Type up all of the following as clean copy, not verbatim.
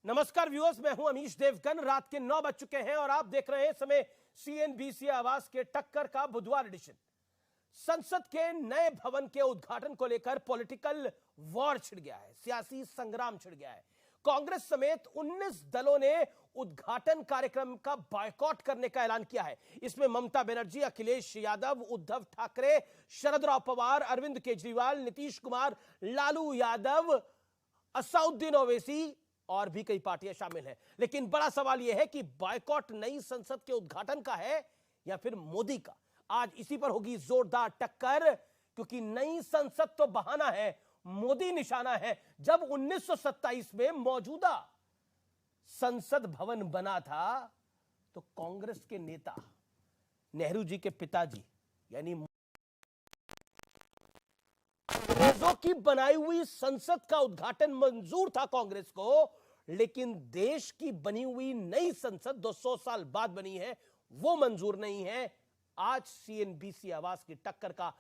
नमस्कार व्यूअर्स, मैं हूं अमीश देवगन। रात के 9 बज चुके हैं और आप देख रहे हैं इस समय सीएनबीसी आवाज के टक्कर का बुधवार एडिशन। संसद के नए भवन के उद्घाटन को लेकर पॉलिटिकल वॉर छिड़ गया है, सियासी संग्राम छिड़ गया है। कांग्रेस समेत 19 दलों ने उद्घाटन कार्यक्रम का बायकॉट करने का ऐलान किया है। इसमें ममता बनर्जी, अखिलेश यादव, उद्धव ठाकरे, शरद राव पवार, अरविंद केजरीवाल, नीतीश कुमार, लालू यादव, असदुद्दीन ओवैसी और भी कई पार्टियां शामिल हैं। लेकिन बड़ा सवाल यह है कि बायकॉट नई संसद के उद्घाटन का है या फिर मोदी का। आज इसी पर होगी जोरदार टक्कर, क्योंकि नई संसद तो बहाना है, मोदी निशाना है। जब 1927 में मौजूदा संसद भवन बना था तो कांग्रेस के नेता नेहरू जी के पिताजी यानी अंग्रेजों की बनाई हुई संसद का उद्घाटन मंजूर था कांग्रेस को, लेकिन देश की बनी हुई नई संसद 200 साल बाद बनी है, वो मंजूर नहीं है। आज सीएनबीसी आवाज की टक्कर का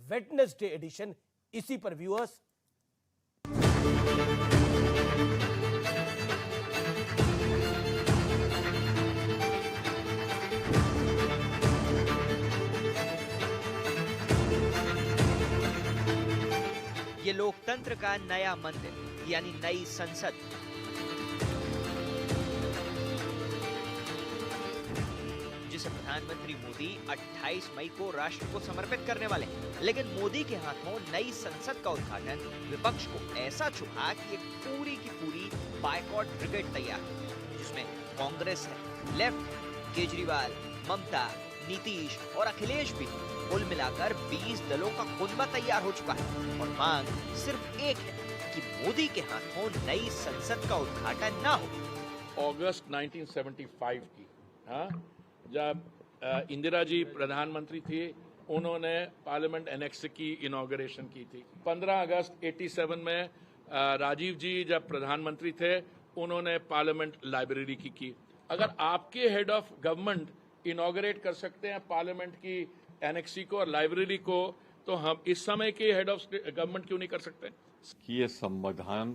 वेडनेसडे एडिशन इसी पर व्यूअर्स। ये लोकतंत्र का नया मंदिर यानी नई संसद, जिसे प्रधानमंत्री मोदी 28 मई को राष्ट्र को समर्पित करने वाले। लेकिन मोदी के हाथों नई संसद का उद्घाटन विपक्ष को ऐसा चुभा कि एक पूरी की पूरी बायकॉट ब्रिगेड तैयार है, जिसमें कांग्रेस है, लेफ्ट, केजरीवाल, ममता, नीतीश और अखिलेश भी। कुल मिलाकर 20 दलों का कुनबा तैयार हो चुका है और मांग सिर्फ एक है कि मोदी के हाथों नई संसद का उद्घाटन ना हो। अगस्त 1975 की, जब इंदिरा जी प्रधानमंत्री थी, उन्होंने पार्लियामेंट एनेक्स की इनॉग्रेशन की थी। 15 अगस्त 87 में राजीव जी जब प्रधानमंत्री थे, उन्होंने पार्लियामेंट लाइब्रेरी की। अगर आपके हेड ऑफ गवर्नमेंट इनॉग्रेट कर सकते हैं पार्लियामेंट की एनेक्सी को और लाइब्रेरी को, तो हम इस समय के हेड ऑफ गवर्नमेंट क्यों नहीं कर सकते? कि ये संविधान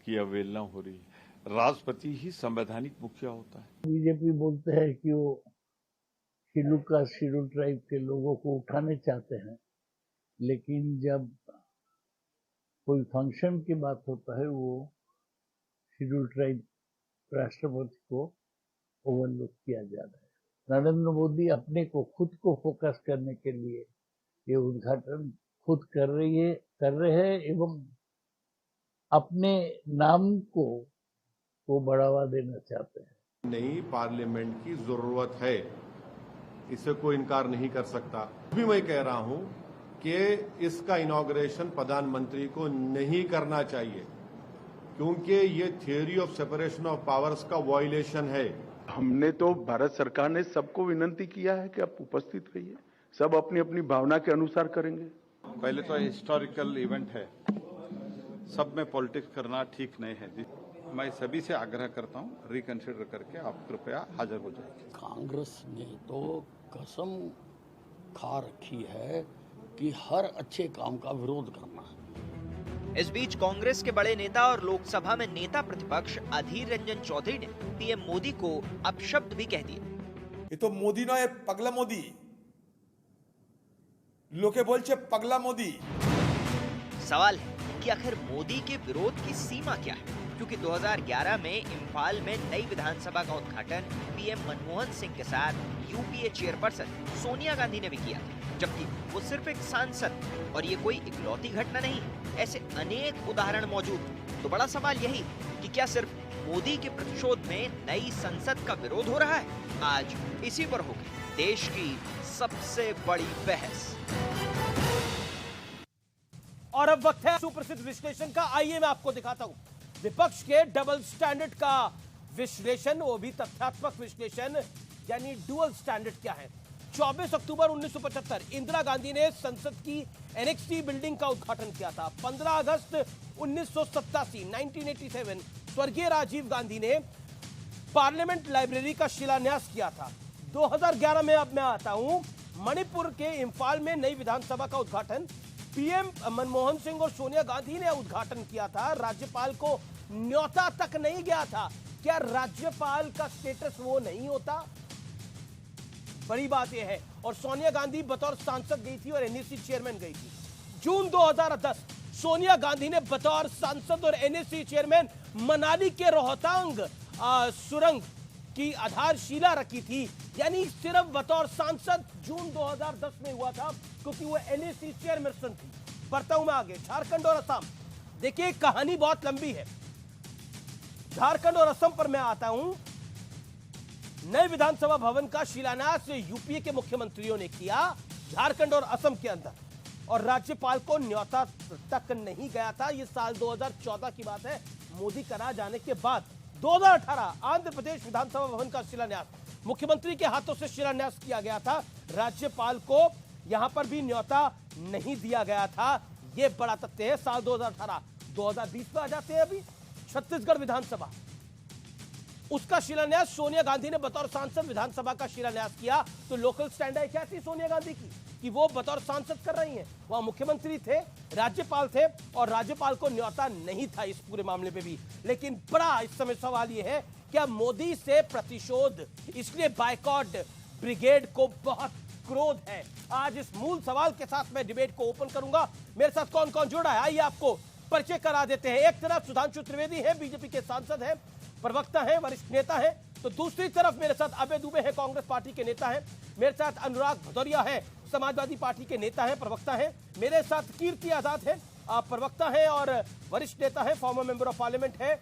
की अवहेलना हो रही है। राष्ट्रपति ही संवैधानिक मुखिया होता है। बीजेपी बोलते हैं कि वो शेड्यूल ट्राइब के लोगों को उठाने चाहते हैं, लेकिन जब कोई फंक्शन की बात होता है वो शेड्यूल ट्राइब राष्ट्रपति को ओवरलुक किया जा रहा है। नरेंद्र मोदी अपने को खुद को फोकस करने के लिए ये उद्घाटन खुद कर रहे हैं एवं अपने नाम को वो बढ़ावा देना चाहते हैं। नई पार्लियामेंट की जरूरत है, इसे कोई इनकार नहीं कर सकता। भी मैं कह रहा हूं कि इसका इनॉग्रेशन प्रधानमंत्री को नहीं करना चाहिए, क्योंकि ये theory of separation of powers का वायलेशन है। हमने तो भारत सरकार ने सबको विनती किया है कि आप उपस्थित रहिए, सब अपनी अपनी भावना के अनुसार करेंगे। पहले तो हिस्टोरिकल इवेंट है, सब में पॉलिटिक्स करना ठीक नहीं है। मैं सभी से आग्रह करता हूं, रिकंसिडर करके आप कृपया हाजिर हो जाइए। कांग्रेस ने तो कसम खा रखी है कि हर अच्छे काम का विरोध करना है। इस बीच कांग्रेस के बड़े नेता और लोकसभा में नेता प्रतिपक्ष अधीर रंजन चौधरी ने पीएम मोदी को अपशब्द भी कह दिए। ये तो मोदी नয়, पगला मोदी। लोके बोलছে पगला मोदी। सवाल है कि आखिर मोदी के विरोध की सीमा क्या है, क्योंकि 2011 में इम्फाल में नई विधानसभा का उद्घाटन पीएम मनमोहन सिंह के साथ यूपीए चेयरपर्सन सोनिया गांधी ने भी किया, जबकि वो सिर्फ एक सांसद। और ये कोई इकलौती घटना नहीं, ऐसे अनेक उदाहरण मौजूद। तो बड़ा सवाल यही कि क्या सिर्फ मोदी के प्रतिशोध में नई संसद का विरोध हो रहा है? आज इसी पर होगी देश की सबसे बड़ी बहस। और अब वक्त है सुप्रसिद्ध विश्लेषण का। आइए मैं आपको दिखाता हूं विपक्ष के डबल स्टैंडर्ड का विश्लेषण, वो भी तथ्यात्मक विश्लेषण, यानी डुअल स्टैंडर्ड क्या है। 24 अक्टूबर 1975 इंदिरा गांधी ने संसद की एनेक्सी बिल्डिंग का उद्घाटन किया था। 15 अगस्त 1987 स्वर्गीय राजीव गांधी ने पार्लियामेंट लाइब्रेरी का शिलान्यास किया था। 2011 में अब मैं आता हूं, मणिपुर के इंफाल में नई विधानसभा का उद्घाटन पीएम मनमोहन सिंह और सोनिया गांधी ने उद्घाटन किया था, राज्यपाल को न्योता तक नहीं गया था। क्या राज्यपाल का स्टेटस वो नहीं होता? बड़ी बात यह है। और सोनिया गांधी बतौर सांसद गई थी और एनएससी चेयरमैन गई थी। जून 2010 सोनिया गांधी ने बतौर सांसद और एनएससी चेयरमैन मनाली के रोहतांग सुरंग की आधारशिला रखी थी। यानी सिर्फ बतौर सांसद जून 2010 में हुआ था, क्योंकि वो एनएससी चेयरपर्सन थी। बढ़ता हूं मैं आगे, झारखंड और असम। देखिए कहानी बहुत लंबी है। झारखंड और असम पर मैं आता हूं। नए विधानसभा भवन का शिलान्यास यूपीए के मुख्यमंत्रियों ने किया झारखंड और असम के अंदर, और राज्यपाल को न्योता तक नहीं गया था। यह साल 2014 की बात है, मोदी करा जाने के बाद। 2018 आंध्र प्रदेश विधानसभा भवन का शिलान्यास मुख्यमंत्री के हाथों से शिलान्यास किया गया था। राज्यपाल को यहां पर भी न्योता नहीं दिया गया था। यह बड़ा तथ्य है। साल 2018 2020 में आ जाते हैं। अभी छत्तीसगढ़ विधानसभा, उसका शिलान्यास सोनिया गांधी ने बतौर सांसद विधानसभा का शिलान्यास किया। तो लोकल स्टैंड क्या थी सोनिया गांधी की कि वो बतौर सांसद कर रही हैं? वहां मुख्यमंत्री थे, राज्यपाल थे, और राज्यपाल को न्योता नहीं था इस पूरे मामले पे भी। लेकिन बड़ा इस समय सवाल ये है, क्या मोदी से प्रतिशोध, इसलिए बायकॉट ब्रिगेड को बहुत क्रोध है? आज इस मूल सवाल के साथ मैं डिबेट को ओपन करूंगा। मेरे साथ कौन कौन जुड़ा है, आइए आपको परिचय करा देते हैं। एक तरफ सुधांशु त्रिवेदी है, बीजेपी के सांसद हैं, प्रवक्ता हैं, वरिष्ठ नेता हैं। तो दूसरी तरफ मेरे साथ अभय दुबे हैं, कांग्रेस पार्टी के नेता हैं। मेरे साथ अनुराग भदौरिया है, समाजवादी पार्टी के नेता हैं, प्रवक्ता हैं। मेरे साथ कीर्ति आजाद है, प्रवक्ता है और वरिष्ठ नेता है, फॉर्मर मेंबर ऑफ पार्लियामेंट है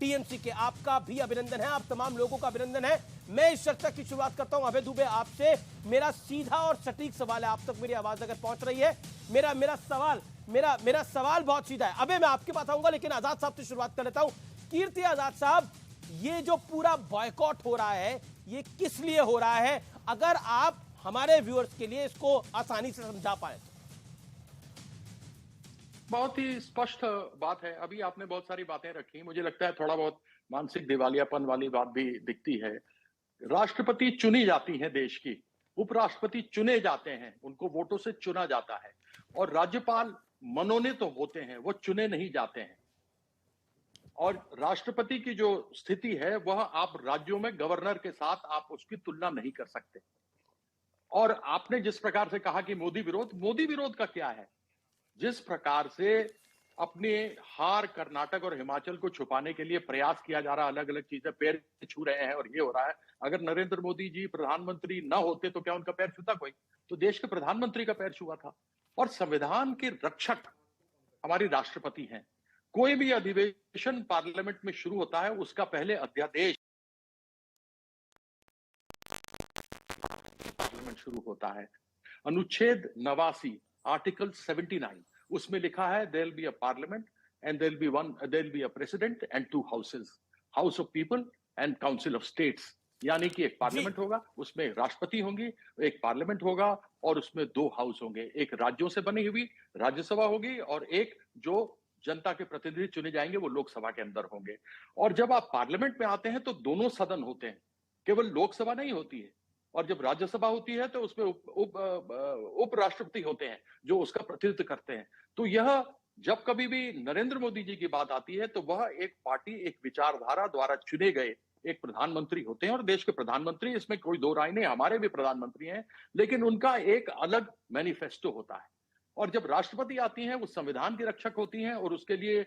टीएमसी के। आपका भी अभिनंदन है, आप तमाम लोगों का अभिनंदन है। मैं इस चर्चा की शुरुआत करता हूं अभय दुबे आपसे। मेरा सीधा और सटीक सवाल है, आप तक मेरी आवाज अगर पहुंच रही है। मेरा सवाल बहुत सीधा है। अबे मैं आपके पास आऊंगा, लेकिन आजाद साहब से शुरुआत कर लेता हूं। कीर्ति आजाद साहब, ये जो पूरा बॉयकॉट हो रहा है, ये किस लिए हो रहा है? अगर आप हमारे व्यूअर्स के लिए इसको आसानी से समझा पाए। बहुत ही स्पष्ट बात है। अभी आपने बहुत सारी बातें रखी, मुझे लगता है थोड़ा बहुत मानसिक दिवालियापन वाली बात भी दिखती है। राष्ट्रपति चुनी जाती हैं देश की, उपराष्ट्रपति चुने जाते हैं, उनको वोटों से चुना जाता है, और राज्यपाल मनोनीत तो होते हैं, वो चुने नहीं जाते हैं। और राष्ट्रपति की जो स्थिति है वह आप राज्यों में गवर्नर के साथ आप उसकी तुलना नहीं कर सकते। और आपने जिस प्रकार से कहा कि मोदी विरोध का क्या है? जिस प्रकार से अपने हार कर्नाटक और हिमाचल को छुपाने के लिए प्रयास किया जा रहा, अलग अलग चीजें पैर छू रहे हैं और ये हो रहा है। अगर नरेंद्र मोदी जी प्रधानमंत्री ना होते तो क्या उनका पैर छूता कोई? तो देश के प्रधानमंत्री का पैर छुआ था। और संविधान के रक्षक हमारी राष्ट्रपति हैं। कोई भी अधिवेशन पार्लियामेंट में शुरू होता है, उसका पहले अध्यादेश पार्लियामेंट शुरू होता है। अनुच्छेद 89 आर्टिकल 79 उसमें लिखा है there will be a parliament and there will be a president and 2 houses, house of people and council of states. यानी कि एक पार्लियामेंट होगा, उसमें राष्ट्रपति होंगी, एक पार्लियामेंट होगा और उसमें 2 हाउस होंगे। एक राज्यों से बनी हुई राज्यसभा होगी और एक जो जनता के प्रतिनिधि चुने जाएंगे वो लोकसभा के अंदर होंगे। और जब आप पार्लियामेंट में आते हैं तो दोनों सदन होते हैं, केवल लोकसभा नहीं होती है। और जब राज्यसभा होती है तो उसमें उपराष्ट्रपति होते हैं जो उसका प्रतिनिधित्व करते हैं। तो यह जब कभी भी नरेंद्र मोदी जी की बात आती है तो वह एक पार्टी, एक विचारधारा द्वारा चुने गए एक प्रधानमंत्री होते हैं। और देश के प्रधानमंत्री, इसमें कोई दो राय नहीं, हमारे भी प्रधानमंत्री हैं, लेकिन उनका एक अलग मैनिफेस्टो होता है। और जब राष्ट्रपति आती हैं वो संविधान की रक्षक होती हैं और उसके लिए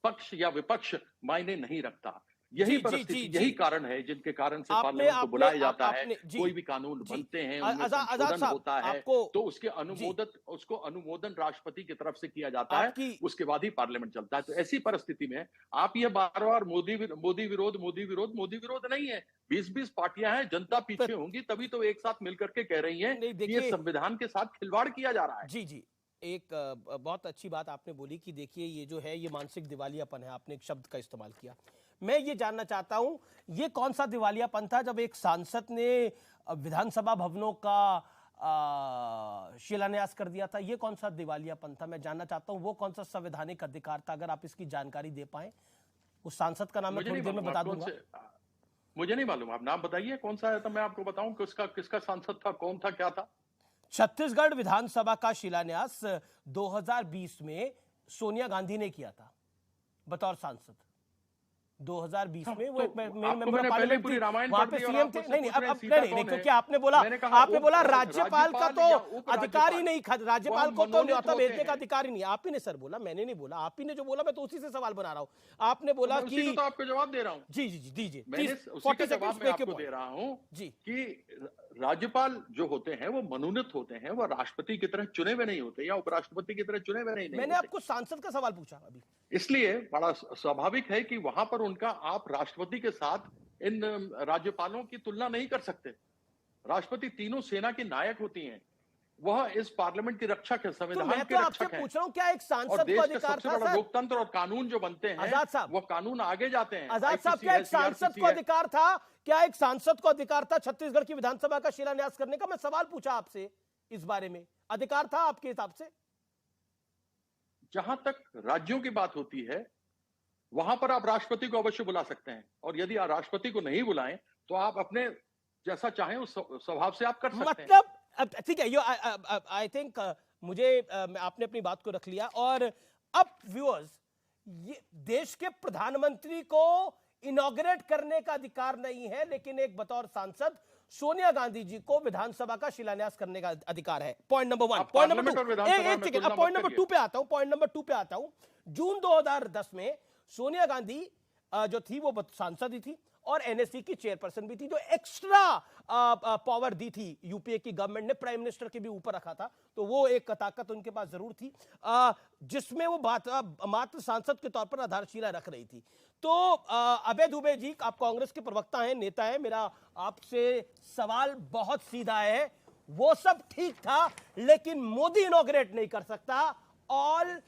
पक्ष या विपक्ष मायने नहीं रखता। यही परिस्थिति, यही कारण है जिनके कारण से पार्लियामेंट को बुलाया जाता है। कोई भी कानून बनते हैं, उनमें संशोधन होता है तो उसके अनुमोदन राष्ट्रपति की तरफ से किया जाता है, उसके बाद ही पार्लियामेंट चलता है। तो ऐसी परिस्थिति में आप ये बार-बार मोदी विरोध नहीं है। 20-20 पार्टियां हैं, जनता पीछे होंगी तभी तो एक साथ मिलकर के कह रही है कि ये संविधान के साथ खिलवाड़ किया जा रहा है। जी, एक बहुत अच्छी बात आपने बोली कि देखिए ये जो है ये मानसिक दिवालियापन है। आपने एक शब्द का इस्तेमाल किया। मैं ये जानना चाहता हूं ये कौन सा दिवालियापन था जब एक सांसद ने विधानसभा भवनों का शिलान्यास कर दिया था? ये कौन सा दिवालियापन था? मैं जानना चाहता हूं वो कौन सा संवैधानिक अधिकार था? अगर आप इसकी जानकारी दे पाए। उस सांसद का नाम मैं थोड़ी देर में बता दूंगा। मुझे नहीं मालूम, आप नाम बताइए कौन सा है तो मैं आपको बताऊं किसका सांसद था, कौन था, क्या था। छत्तीसगढ़ विधानसभा का शिलान्यास 2020 में सोनिया गांधी ने किया था बतौर सांसद। 2020 में वो एक मेंबर ऑफ पार्लियामेंट थी, वहां पे सीएम थे। नहीं अब नहीं, क्योंकि आपने बोला राज्यपाल का तो अधिकार ही नहीं, राज्यपाल को तो न्योता भेजने का अधिकार ही नहीं। आप ही ने सर बोला, मैंने नहीं बोला, आप ही ने जो बोला, मैं तो उसी से सवाल बना रहा हूँ। आपने बोला कि तो आपको जवाब दे रहा हूँ। जी दीजिए। मैंने उसी का जवाब मैं आपको दे रहा हूँ जी कि राज्यपाल जो होते हैं वो मनोनीत होते हैं, वो राष्ट्रपति की तरह चुने हुए नहीं होते या उपराष्ट्रपति की तरह चुने हुए नहीं। मैंने आपको सांसद का सवाल पूछा अभी, इसलिए बड़ा स्वाभाविक है कि वहां पर उनका आप राष्ट्रपति के साथ इन राज्यपालों की तुलना नहीं कर सकते। राष्ट्रपति तीनों सेना की नायक होती हैं, वह इस पार्लियामेंट की रक्षक है, संविधान के रक्षक हैं। पूछ रहा हूं, क्या एक सांसद को अधिकार था? बड़ा लोकतंत्र और कानून जो बनते हैं आजाद साहब, वो कानून आगे जाते हैं। आजाद साहब, क्या एक सांसद को अधिकार था? क्या एक सांसद को अधिकार था छत्तीसगढ़ की विधानसभा का शिलान्यास करने का? मैं सवाल पूछा आपसे इस बारे में, अधिकार था आपके हिसाब से? जहां तक राज्यों की बात होती है वहां पर आप राष्ट्रपति को अवश्य बुला सकते हैं, और यदि आप राष्ट्रपति को नहीं बुलाएं तो आप अपने जैसा चाहें उस स्वभाव से आप कर सकते हैं। मतलब ठीक है, आई थिंक मुझे आपने अपनी बात को रख लिया। और अब व्यूअर्स, ये देश के प्रधानमंत्री को इनॉग्रेट करने का अधिकार नहीं है, लेकिन एक बतौर सांसद सोनिया गांधी जी को विधानसभा का शिलान्यास करने का अधिकार है। Point number 1। Point number 2, point number 2 पे आता हूं। पॉइंट नंबर 2 पे आता हूं। जून 2010 में सोनिया गांधी जो थी वो सांसद ही थी और एनएससी की चेयरपर्सन भी थी, जो एक्स्ट्रा पावर दी थी यूपीए की गवर्नमेंट ने, प्राइम मिनिस्टर के भी ऊपर रखा था, तो वो एक ताकत उनके पास जरूर थी, जिसमें वो बात मात्र सांसद के तौर पर आधारशिला रख रही थी। तो अभय दुबे जी, आप कांग्रेस के प्रवक्ता हैं, नेता हैं, मेरा आपसे सवाल बहुत सीधा है। वो सब ठीक था, लेकिन मोदी इनॉग्रेट नहीं कर सकता, और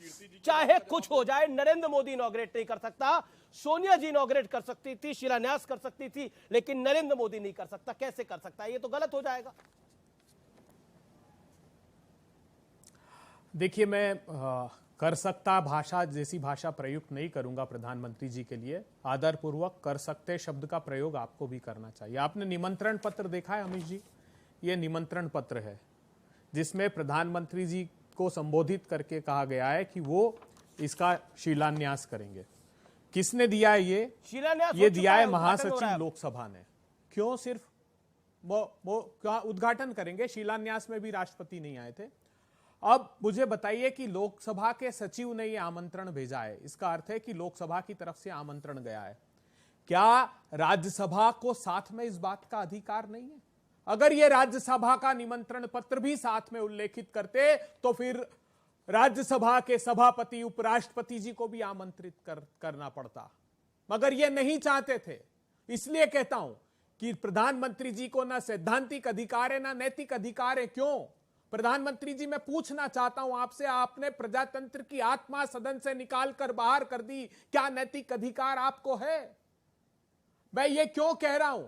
चाहे कुछ हो जाए नरेंद्र मोदी इनॉग्रेट नहीं कर सकता। सोनिया जी इनॉग्रेट कर सकती थी, शिलान्यास कर सकती थी, लेकिन नरेंद्र मोदी नहीं कर सकता। कैसे कर सकता है? ये तो गलत हो जाएगा। देखिए, मैं कर सकता भाषा जैसी भाषा प्रयुक्त नहीं करूंगा प्रधानमंत्री जी के लिए। आदरपूर्वक कर सकते शब्द का प्रयोग आपको भी करना चाहिए। आपने निमंत्रण पत्र देखा है अमित जी? ये निमंत्रण पत्र है जिसमें प्रधानमंत्री जी को संबोधित करके कहा गया है कि वो इसका शिलान्यास करेंगे। किसने दिया है ये? शिलान्यास ये दिया है महासचिव लोकसभा ने। क्यों सिर्फ वो क्या उद्घाटन करेंगे? शिलान्यास में भी राष्ट्रपति नहीं आए थे। अब मुझे बताइए कि लोकसभा के सचिव ने ये आमंत्रण भेजा है, इसका अर्थ है कि लोकसभा की तरफ से आमंत्रण गया है। क्या राज्यसभा को साथ में इस बात का अधिकार नहीं है? अगर ये राज्यसभा का निमंत्रण पत्र भी साथ में उल्लेखित करते तो फिर राज्यसभा के सभापति उपराष्ट्रपति जी को भी आमंत्रित करना पड़ता, मगर ये नहीं चाहते थे। इसलिए कहता हूं कि प्रधानमंत्री जी को ना सैद्धांतिक अधिकार है ना नैतिक अधिकार है। क्यों? प्रधानमंत्री जी, मैं पूछना चाहता हूं आपसे, आपने प्रजातंत्र की आत्मा सदन से निकालकर बाहर कर दी, क्या नैतिक अधिकार आपको है? मैं ये क्यों कह रहा हूं?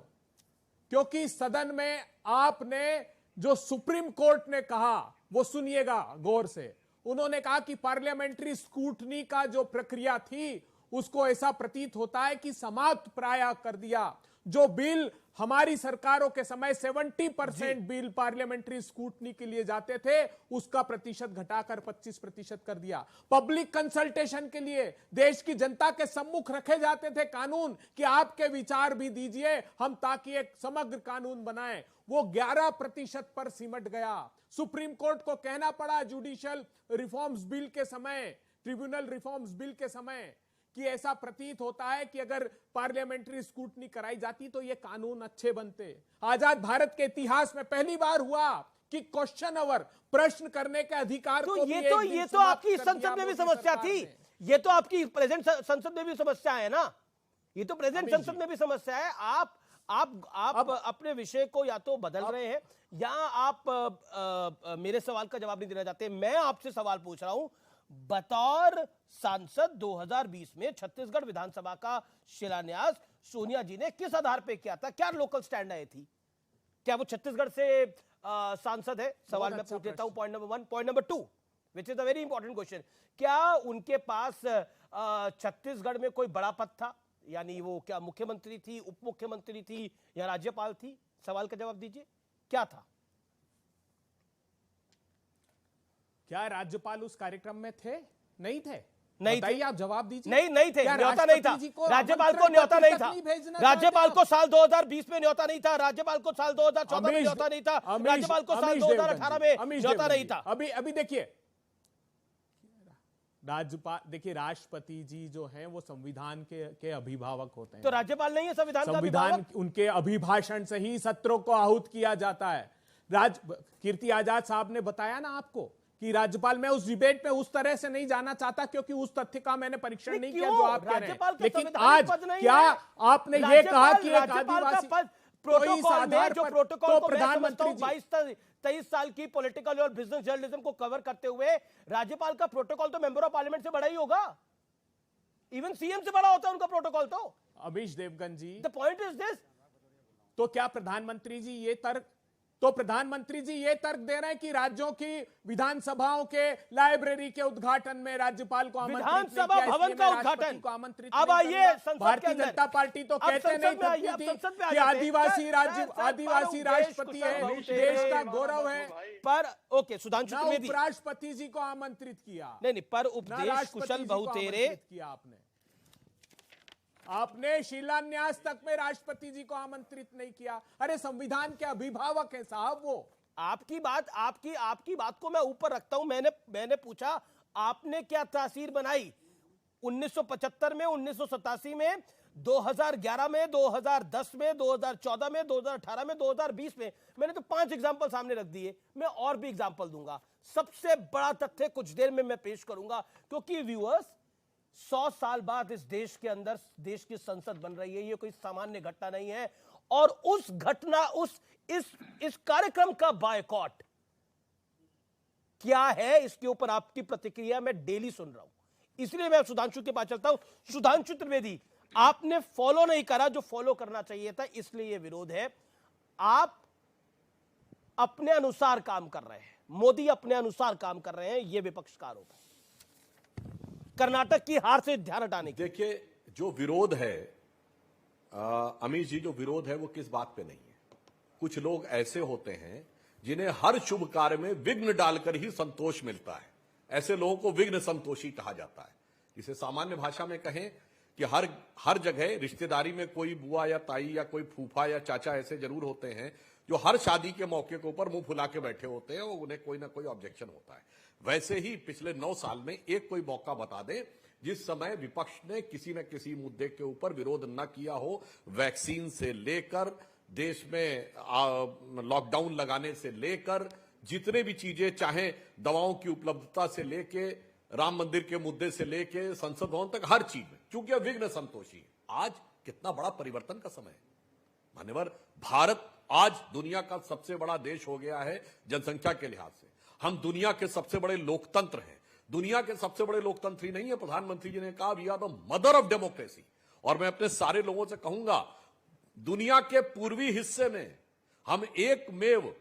क्योंकि सदन में आपने जो सुप्रीम कोर्ट ने कहा वो सुनिएगा गौर से। उन्होंने कहा कि पार्लियामेंट्री स्क्रूटनी का जो प्रक्रिया थी उसको ऐसा प्रतीत होता है कि समाप्त प्राय कर दिया। जो बिल हमारी सरकारों के समय 70% बिल पार्लियामेंट्री स्क्रूटनी के लिए जाते थे, उसका प्रतिशत घटाकर 25% कर दिया। पब्लिक कंसल्टेशन के लिए देश की जनता के सम्मुख रखे जाते थे कानून कि आपके विचार भी दीजिए हम, ताकि एक समग्र कानून बनाएं। वो 11% पर सिमट गया। सुप्रीम कोर्ट को कहना पड़ा जुडिशियल रिफॉर्म्स बिल के समय, ट्रिब्यूनल रिफॉर्म्स बिल के समय, कि ऐसा प्रतीत होता है कि अगर पार्लियामेंट्री स्क्रूटनी कराई जाती तो ये कानून अच्छे बनते। आजाद भारत के इतिहास में पहली बार हुआ कि क्वेश्चन आवर, प्रश्न करने के अधिकार तो को ये तो आपकी संसद में भी समस्या थी। ये तो आपकी प्रेजेंट संसद में भी समस्या है ना। ये तो प्रेजेंट संसद में भी समस्या है। आप अपने विषय को या तो बदल रहे हैं या आप मेरे सवाल का जवाब नहीं देना चाहते। मैं आपसे सवाल पूछ रहा हूं, बतौर सांसद 2020 में छत्तीसगढ़ विधानसभा का शिलान्यास सोनिया जी ने किस आधार पे किया था? क्या लोकल स्टैंड आई थी? क्या वो छत्तीसगढ़ से सांसद है? सवाल मैं पूछ लेता हूं। Point number 1। Point number 2, which is a very important question, क्या उनके पास छत्तीसगढ़ में कोई बड़ा पद था? यानी वो क्या मुख्यमंत्री थी, उप मुख्यमंत्री थी या राज्यपाल थी? सवाल का जवाब दीजिए, क्या था? क्या राज्यपाल उस कार्यक्रम में थे? नहीं थे? नहीं बताइए, आप जवाब दीजिए। नहीं थे, न्योता नहीं था। राज्यपाल को न्योता नहीं था। राज्यपाल को साल 2020 में न्योता नहीं था। राज्यपाल को साल 2014 में न्योता नहीं था। राज्यपाल को साल 2018 में न्योता नहीं था। अभी देखिए, राज्यपाल, देखिए राष्ट्रपति जी जो हैं वो संविधान के अभिभावक होते हैं। तो राज्यपाल नहीं है संविधान का संविधान उनके अभिभाषण से ही सत्रों को आहूत किया जाता है। कीर्ति आजाद साहब ने बताया ना आपको कि राज्यपाल, मैं उस डिबेट में उस तरह से नहीं जाना चाहता क्योंकि उस तथ्य का मैंने परीक्षण नहीं किया जो आप कह रहे हैं। लेकिन आज क्या आपने ये कहा कि एक आदिवासी प्रोटोकॉल में जो प्रोटोकॉल को प्रधानमंत्री 22-23 साल की पॉलिटिकल और बिजनेस जर्नलिज्म को कवर करते हुए राज्यपाल का प्रोटोकॉल तो मेंबर ऑफ पार्लियामेंट से बड़ा ही होगा। इवन सीएम से बड़ा होता है उनका प्रोटोकॉल। तो अमीश देवगन जी, द पॉइंट इज दिस, तो क्या प्रधानमंत्री जी ये तर्क दे रहे हैं कि राज्यों की विधानसभाओं के लाइब्रेरी के उद्घाटन में राज्यपाल को विधानसभा भवन का उद्घाटन को आमंत्रित अब आइए भारतीय जनता पार्टी तो कहते नहीं कि आदिवासी राष्ट्रपति है, देश का गौरव है। पर ओके, सुधांशु त्रिवेदी, उपराष्ट्रपति जी को आमंत्रित किया नहीं, पर उपदेश कुशल बहुतेरे किया आपने शिलान्यास तक में राष्ट्रपति जी को आमंत्रित नहीं किया। अरे संविधान के अभिभावक है साहब वो। आपकी बात को मैं ऊपर रखता हूं। मैंने पूछा आपने क्या तासीर बनाई 1975 में, 1987 में, 2011 में, 2010 में, 2014 में, 2018 में, 2020 में। मैंने तो 5 एग्जाम्पल सामने रख दिए। मैं और भी एग्जाम्पल दूंगा। सबसे बड़ा तथ्य कुछ देर में मैं पेश करूंगा, क्योंकि व्यूअर्स 100 साल बाद इस देश के अंदर देश की संसद बन रही है। ये कोई सामान्य घटना नहीं है। और उस घटना, इस कार्यक्रम का बायकॉट क्या है, इसके ऊपर आपकी प्रतिक्रिया मैं डेली सुन रहा हूं। इसलिए मैं सुधांशु के पास चलता हूं। सुधांशु त्रिवेदी, आपने फॉलो नहीं करा जो फॉलो करना चाहिए था, इसलिए यह विरोध है। आप अपने अनुसार काम कर रहे हैं, मोदी अपने अनुसार काम कर रहे हैं, यह विपक्ष का आरोप है कर्नाटक की हार से ध्यान हटाने की। देखिए, जो विरोध है अमीश जी, जो विरोध है वो किस बात पे नहीं है। कुछ लोग ऐसे होते हैं जिन्हें हर शुभ कार्य में विघ्न डालकर ही संतोष मिलता है। ऐसे लोगों को विघ्न संतोषी कहा जाता है। जिसे सामान्य भाषा में कहें कि हर जगह रिश्तेदारी में कोई बुआ या ताई या कोई फूफा या चाचा ऐसे जरूर होते हैं जो हर शादी के मौके के ऊपर मुंह फुला के बैठे होते हैं और उन्हें कोई ना कोई ऑब्जेक्शन होता है। वैसे ही पिछले 9 साल में एक कोई मौका बता दें जिस समय विपक्ष ने किसी न किसी मुद्दे के ऊपर विरोध न किया हो। वैक्सीन से लेकर देश में लॉकडाउन लगाने से लेकर जितने भी चीजें, चाहे दवाओं की उपलब्धता से लेके राम मंदिर के मुद्दे से लेके संसद भवन तक, हर चीज में चूंकि विघ्न संतोषी है। आज कितना बड़ा परिवर्तन का समय है मान्यवर। भारत आज दुनिया का सबसे बड़ा देश हो गया है जनसंख्या के लिहाज से। हम दुनिया के सबसे बड़े लोकतंत्र हैं। दुनिया के सबसे बड़े लोकतंत्र ही नहीं है, प्रधानमंत्री जी ने कहा we are the mother of democracy. और मैं अपने सारे लोगों से कहूंगा, दुनिया के पूर्वी हिस्से में हम एकमेव,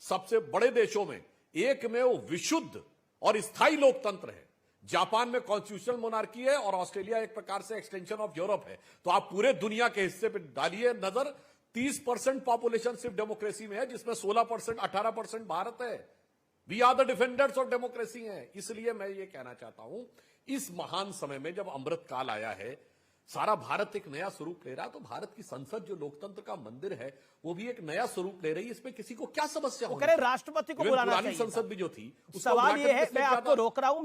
सबसे बड़े देशों में एकमेव विशुद्ध और स्थायी लोकतंत्र है। जापान में कॉन्स्टिट्यूशनल मोनार्की है और ऑस्ट्रेलिया एक प्रकार से एक्सटेंशन ऑफ यूरोप है। तो आप पूरे दुनिया के हिस्से पे डालिए नजर, 30% पॉपुलेशन सिर्फ डेमोक्रेसी में है, जिसमें 16%, 18% भारत है। We are the defenders of democracy हैं। इसलिए मैं ये कहना चाहता हूं, इस महान समय में जब अमृत काल आया है, सारा भारत एक नया स्वरूप ले रहा है, तो भारत की संसद जो लोकतंत्र का मंदिर है वो भी एक नया स्वरूप ले रही है। इसमें किसी को क्या समस्या हो? राष्ट्रपति को बुलाना चाहिए। संसद भी जो थी, सवाल ये है, मैं आपको रोक रहा हूं,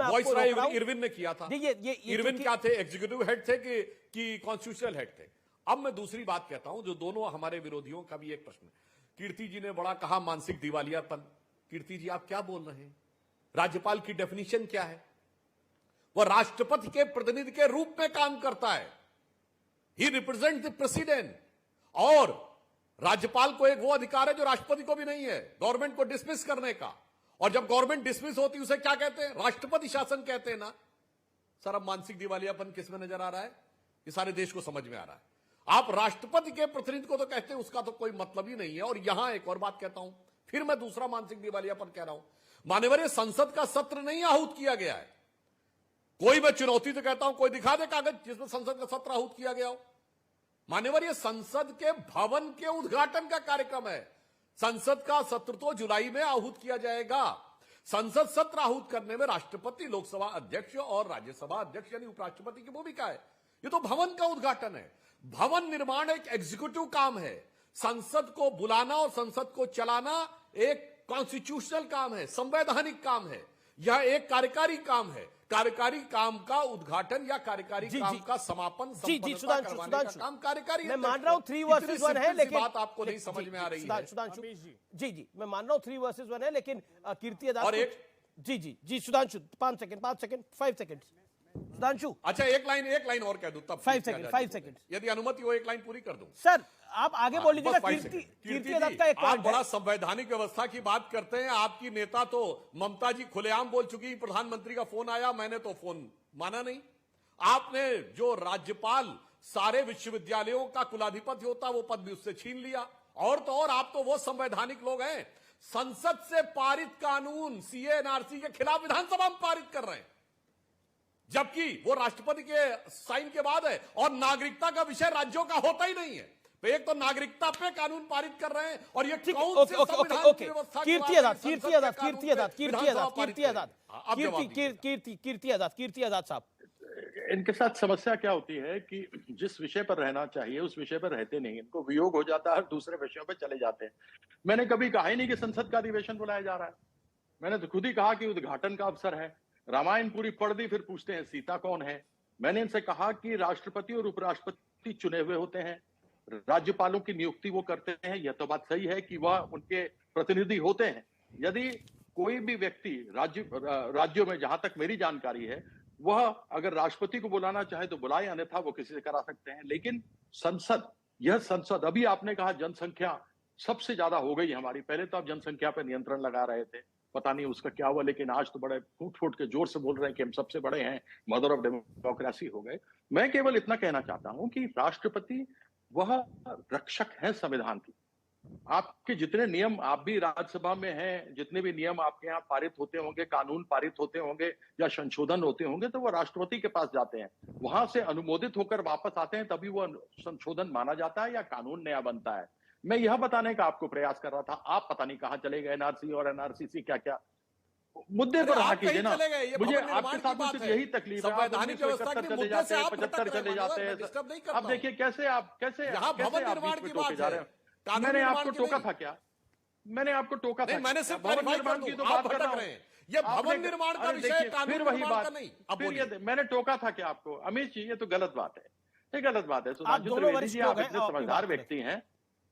इरविन ने किया था। इरविन क्या थे? एग्जीक्यूटिव हेड थे कि कॉन्स्टिट्यूशनल हेड थे? अब मैं दूसरी बात कहता हूं, जो दोनों हमारे विरोधियों का भी एक प्रश्न। कीर्ति जी ने बड़ा कहा मानसिक दिवालियापन। कीर्ति जी, आप क्या बोल रहे हैं? राज्यपाल की डेफिनेशन क्या है? वह राष्ट्रपति के प्रतिनिधि के रूप में काम करता है। ही रिप्रेजेंट द प्रेसिडेंट। और राज्यपाल को एक वो अधिकार है जो राष्ट्रपति को भी नहीं है, गवर्नमेंट को डिसमिस करने का। और जब गवर्नमेंट डिसमिस होती है उसे क्या कहते हैं? राष्ट्रपति शासन कहते हैं ना। सर, अब मानसिक दिवालियापन किसमें नजर आ रहा है? ये सारे देश को समझ में आ रहा है। आप राष्ट्रपति के प्रतिनिधि को तो कहते हैं, उसका तो कोई मतलब ही नहीं है। और यहां एक और बात कहता हूं, फिर मैं दूसरा मानसिक दिवालियापन कह रहा हूं। मान्यवर, ये संसद का सत्र नहीं आहूत किया गया है। कोई मैं चुनौती तो कहता हूं, कोई दिखा दे कागज जिसमें संसद का सत्र आहूत किया गया हो। मान्यवर, ये संसद के भवन के उद्घाटन का कार्यक्रम है। संसद का सत्र तो जुलाई में आहूत किया जाएगा। संसद सत्र आहूत करने में राष्ट्रपति, लोकसभा अध्यक्ष और राज्यसभा अध्यक्ष यानी उपराष्ट्रपति की भूमिका है। ये तो भवन का उद्घाटन है। भवन निर्माण एक एग्जीक्यूटिव काम है। संसद को बुलाना और संसद को चलाना एक कॉन्स्टिट्यूशनल काम है, संवैधानिक काम है। यह एक कार्यकारी काम है। कार्यकारी काम का उद्घाटन या कार्यकारी काम का समापन संपन्नता करवाने का काम कार्यकारी। मैं मान रहा हूं 3 वर्सेस 1 है, लेकिन बात आपको नहीं समझ में आ रही है। सुधांशु जी मैं मान रहा हूं 3 वर्सेस 1 है, लेकिन कीर्ति अदालत और एक जी सुधांशु 5 सेकंड 5 सेकंड सुधांशु। अच्छा, एक लाइन और कह दूं तब 5 सेकंड यदि अनुमति हो, एक लाइन पूरी कर दूं। सर आप आगे बोल लीजिएगा। कीर्ति अदालत का एक आप बड़ा संवैधानिक व्यवस्था की बात करते हैं। आपकी नेता तो ममता जी खुलेआम बोल चुकी, प्रधानमंत्री का फोन आया, मैंने तो फोन माना नहीं। आपने जो राज्यपाल सारे विश्वविद्यालयों का कुलाधिपति होता वो पद भी उससे छीन लिया। और तो और आप तो वो संवैधानिक लोग हैं, संसद से पारित कानून सीए एनआरसी के खिलाफ विधानसभा में पारित कर रहे हैं, जबकि वो राष्ट्रपति के साइन के बाद है। और नागरिकता का विषय राज्यों का होता ही नहीं है। तो एक तो नागरिकता पे कानून पारित कर रहे हैं और ये कौन से संविधान की व्यवस्था? कीर्ति आजाद साहब, इनके साथ समस्या क्या होती है कि जिस विषय पर रहना चाहिए उस विषय पर रहते नहीं, इनको वियोग हो जाता है, दूसरे विषयों पर चले जाते हैं। मैंने कभी कहा ही नहीं कि संसद का अधिवेशन बुलाया जा रहा है। मैंने तो खुद ही कहा कि उद्घाटन का अवसर है। रामायण पूरी पढ़ दी, फिर पूछते हैं सीता कौन है। मैंने इनसे कहा कि राष्ट्रपति और उपराष्ट्रपति चुने हुए होते हैं, राज्यपालों की नियुक्ति वो करते हैं। यह तो बात सही है कि वह उनके प्रतिनिधि होते हैं। यदि कोई भी व्यक्ति राज्यों में, जहां तक मेरी जानकारी है, वह अगर राष्ट्रपति को बुलाना चाहे तो बुलाए, अन्यथा वो किसी से करा सकते हैं। लेकिन संसद, यह संसद, अभी आपने कहा जनसंख्या सबसे ज्यादा हो गई हमारी। पहले तो आप जनसंख्या पर नियंत्रण लगा रहे थे, पता नहीं उसका क्या हुआ, लेकिन आज तो बड़े फूट के जोर से बोल रहे हैं कि हम सबसे बड़े हैं, मदर ऑफ डेमोक्रेसी हो गए। मैं केवल इतना कहना चाहता हूं कि राष्ट्रपति वह रक्षक है संविधान की। आपके जितने नियम, आप भी राज्यसभा में हैं, जितने भी नियम आपके यहाँ पारित होते होंगे, कानून पारित होते होंगे या संशोधन होते होंगे, तो वो राष्ट्रपति के पास जाते हैं, वहां से अनुमोदित होकर वापस आते हैं, तभी वो संशोधन माना जाता है या कानून नया बनता है। मैं यह बताने का आपको प्रयास कर रहा था, आप पता नहीं कहां चले गए। एनआरसी और एनआरसीसी क्या क्या मुद्दे पर रहा कीजिए ना। मुझे आपके साथ सिर्फ यही तकलीफ है, संवैधानिक व्यवस्था के मुद्दे से आप 75 चले जाते हैं। अब देखिए कैसे आप भवन निर्माण की बात जा रहे हैं। मैंने आपको टोका था क्या? मैंने आपको टोका था? मैंने सिर्फ भवन निर्माण की तो बात कर रहे हैं। ये भवन निर्माण का विषय, कानून निर्माण का नहीं। फिर मैंने टोका था क्या आपको? अमित जी, ये तो गलत बात है, ये गलत बात है। सुधांशु त्रिवेदी जी, आप इतने समझदार व्यक्ति हैं,